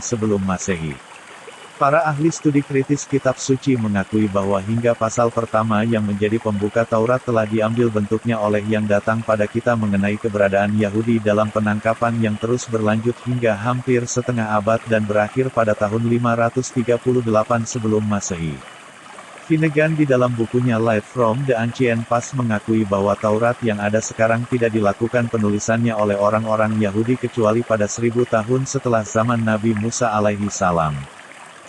sebelum Masehi. Para ahli studi kritis kitab suci mengakui bahwa hingga pasal pertama yang menjadi pembuka Taurat telah diambil bentuknya oleh yang datang pada kita mengenai keberadaan Yahudi dalam penangkapan yang terus berlanjut hingga hampir setengah abad dan berakhir pada tahun 538 sebelum Masehi. Finnegan di dalam bukunya Light from the Ancient Past mengakui bahwa Taurat yang ada sekarang tidak dilakukan penulisannya oleh orang-orang Yahudi kecuali pada 1000 tahun setelah zaman Nabi Musa alaihi salam.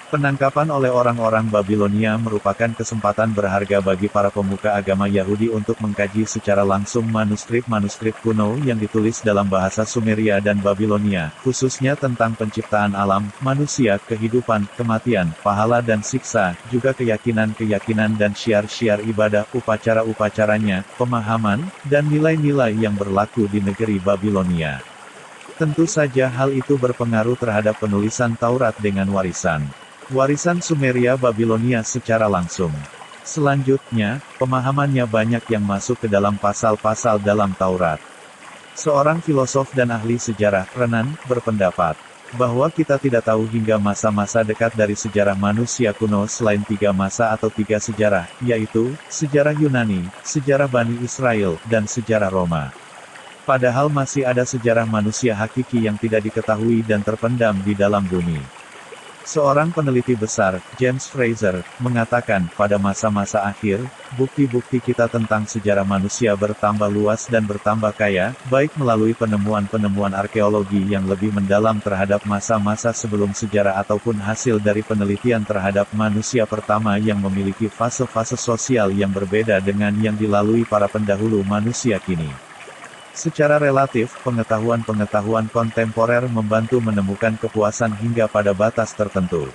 Penangkapan oleh orang-orang Babilonia merupakan kesempatan berharga bagi para pemuka agama Yahudi untuk mengkaji secara langsung manuskrip-manuskrip kuno yang ditulis dalam bahasa Sumeria dan Babilonia, khususnya tentang penciptaan alam, manusia, kehidupan, kematian, pahala dan siksa, juga keyakinan-keyakinan dan syiar-syiar ibadah, upacara-upacaranya, pemahaman, dan nilai-nilai yang berlaku di negeri Babilonia. Tentu saja hal itu berpengaruh terhadap penulisan Taurat dengan warisan Sumeria Babilonia secara langsung. Selanjutnya, pemahamannya banyak yang masuk ke dalam pasal-pasal dalam Taurat. Seorang filosof dan ahli sejarah, Renan, berpendapat bahwa kita tidak tahu hingga masa-masa dekat dari sejarah manusia kuno selain 3 masa atau 3 sejarah, yaitu, sejarah Yunani, sejarah Bani Israel, dan sejarah Roma. Padahal masih ada sejarah manusia hakiki yang tidak diketahui dan terpendam di dalam bumi. Seorang peneliti besar, James Fraser, mengatakan, pada masa-masa akhir, bukti-bukti kita tentang sejarah manusia bertambah luas dan bertambah kaya, baik melalui penemuan-penemuan arkeologi yang lebih mendalam terhadap masa-masa sebelum sejarah ataupun hasil dari penelitian terhadap manusia pertama yang memiliki fase-fase sosial yang berbeda dengan yang dilalui para pendahulu manusia kini. Secara relatif, pengetahuan-pengetahuan kontemporer membantu menemukan kepuasan hingga pada batas tertentu.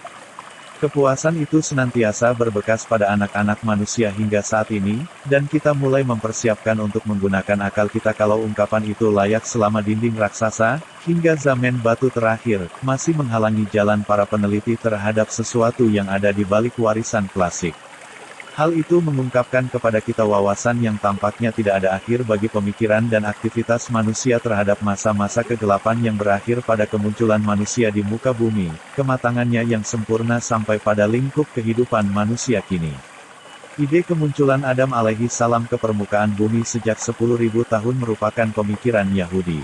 Kepuasan itu senantiasa berbekas pada anak-anak manusia hingga saat ini, dan kita mulai mempersiapkan untuk menggunakan akal kita kalau ungkapan itu layak selama dinding raksasa, hingga zaman batu terakhir, masih menghalangi jalan para peneliti terhadap sesuatu yang ada di balik warisan klasik. Hal itu mengungkapkan kepada kita wawasan yang tampaknya tidak ada akhir bagi pemikiran dan aktivitas manusia terhadap masa-masa kegelapan yang berakhir pada kemunculan manusia di muka bumi, kematangannya yang sempurna sampai pada lingkup kehidupan manusia kini. Ide kemunculan Adam alaihi salam ke permukaan bumi sejak 10.000 tahun merupakan pemikiran Yahudi.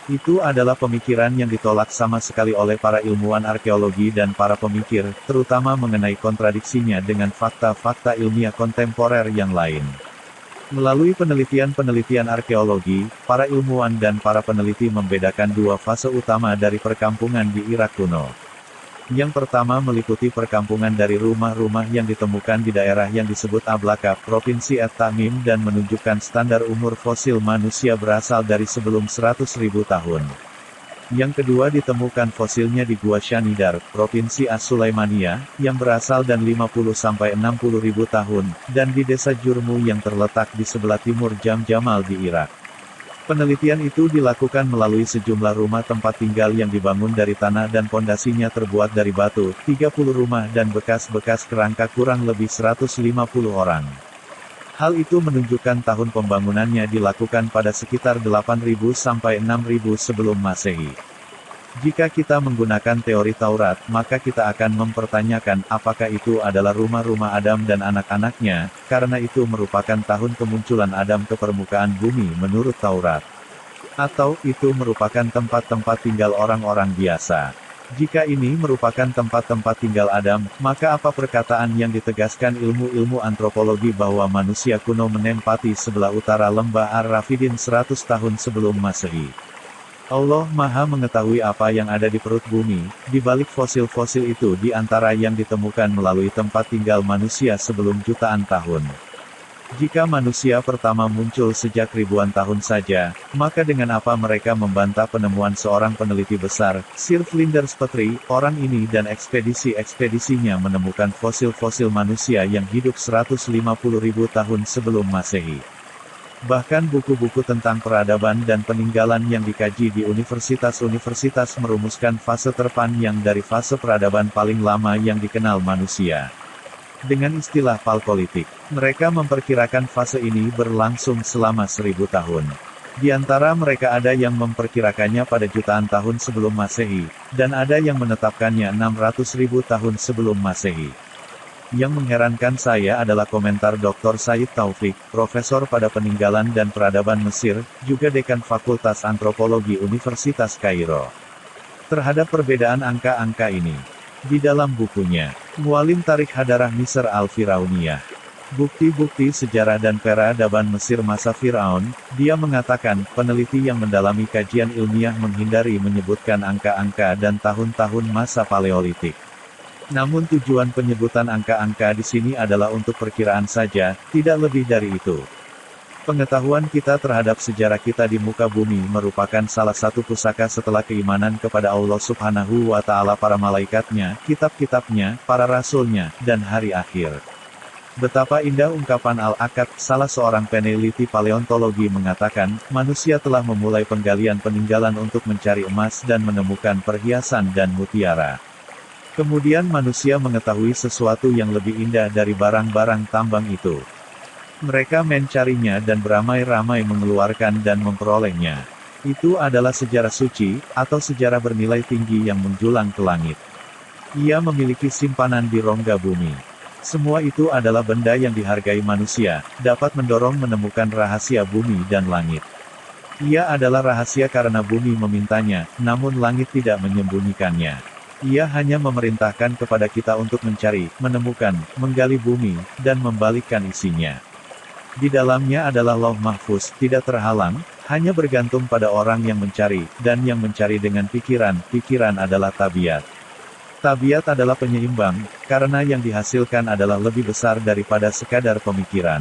Itu adalah pemikiran yang ditolak sama sekali oleh para ilmuwan arkeologi dan para pemikir, terutama mengenai kontradiksinya dengan fakta-fakta ilmiah kontemporer yang lain. Melalui penelitian-penelitian arkeologi, para ilmuwan dan para peneliti membedakan 2 fase utama dari perkampungan di Irak kuno. Yang pertama meliputi perkampungan dari rumah-rumah yang ditemukan di daerah yang disebut Ablaka, Provinsi Et-Tamim dan menunjukkan standar umur fosil manusia berasal dari sebelum 100.000 tahun. Yang kedua ditemukan fosilnya di Gua Shanidar, Provinsi As-Sulaimaniyah, yang berasal dan 50-60 ribu tahun, dan di desa Jurmu yang terletak di sebelah timur Jam Jamal di Irak. Penelitian itu dilakukan melalui sejumlah rumah tempat tinggal yang dibangun dari tanah dan pondasinya terbuat dari batu, 30 rumah dan bekas-bekas kerangka kurang lebih 150 orang. Hal itu menunjukkan tahun pembangunannya dilakukan pada sekitar 8.000 sampai 6.000 sebelum Masehi. Jika kita menggunakan teori Taurat, maka kita akan mempertanyakan apakah itu adalah rumah-rumah Adam dan anak-anaknya, karena itu merupakan tahun kemunculan Adam ke permukaan bumi menurut Taurat. Atau, itu merupakan tempat-tempat tinggal orang-orang biasa. Jika ini merupakan tempat-tempat tinggal Adam, maka apa perkataan yang ditegaskan ilmu-ilmu antropologi bahwa manusia kuno menempati sebelah utara lembah Ar-Rafidin 100 tahun sebelum Masehi? Allah Maha mengetahui apa yang ada di perut bumi, di balik fosil-fosil itu di antara yang ditemukan melalui tempat tinggal manusia sebelum jutaan tahun. Jika manusia pertama muncul sejak ribuan tahun saja, maka dengan apa mereka membantah penemuan seorang peneliti besar, Sir Flinders Petrie, orang ini dan ekspedisi-ekspedisinya menemukan fosil-fosil manusia yang hidup 150.000 tahun sebelum Masehi. Bahkan buku-buku tentang peradaban dan peninggalan yang dikaji di universitas-universitas merumuskan fase terpanjang dari fase peradaban paling lama yang dikenal manusia. Dengan istilah Paleolitik, mereka memperkirakan fase ini berlangsung selama 1000 tahun. Di antara mereka ada yang memperkirakannya pada jutaan tahun sebelum Masehi, dan ada yang menetapkannya 600.000 tahun sebelum Masehi. Yang mengherankan saya adalah komentar Dr. Said Taufik, profesor pada peninggalan dan peradaban Mesir, juga dekan Fakultas Antropologi Universitas Kairo, terhadap perbedaan angka-angka ini. Di dalam bukunya, Muallim Tarikh Hadarah Misr Al-Firauniyah, Bukti-bukti sejarah dan peradaban Mesir masa Firaun, dia mengatakan, peneliti yang mendalami kajian ilmiah menghindari menyebutkan angka-angka dan tahun-tahun masa Paleolitik. Namun tujuan penyebutan angka-angka di sini adalah untuk perkiraan saja, tidak lebih dari itu. Pengetahuan kita terhadap sejarah kita di muka bumi merupakan salah satu pusaka setelah keimanan kepada Allah Subhanahu wa Ta'ala, para malaikatnya, kitab-kitabnya, para rasulnya, dan hari akhir. Betapa indah ungkapan Al-Akkad, salah seorang peneliti paleontologi mengatakan, manusia telah memulai penggalian peninggalan untuk mencari emas dan menemukan perhiasan dan mutiara. Kemudian manusia mengetahui sesuatu yang lebih indah dari barang-barang tambang itu. Mereka mencarinya dan beramai-ramai mengeluarkan dan memperolehnya. Itu adalah sejarah suci, atau sejarah bernilai tinggi yang menjulang ke langit. Ia memiliki simpanan di rongga bumi. Semua itu adalah benda yang dihargai manusia, dapat mendorong menemukan rahasia bumi dan langit. Ia adalah rahasia karena bumi memintanya, namun langit tidak menyembunyikannya. Ia hanya memerintahkan kepada kita untuk mencari, menemukan, menggali bumi, dan membalikkan isinya. Di dalamnya adalah Lauh Mahfuz, tidak terhalang, hanya bergantung pada orang yang mencari, dan yang mencari dengan pikiran. Pikiran adalah tabiat. Tabiat adalah penyeimbang, karena yang dihasilkan adalah lebih besar daripada sekadar pemikiran.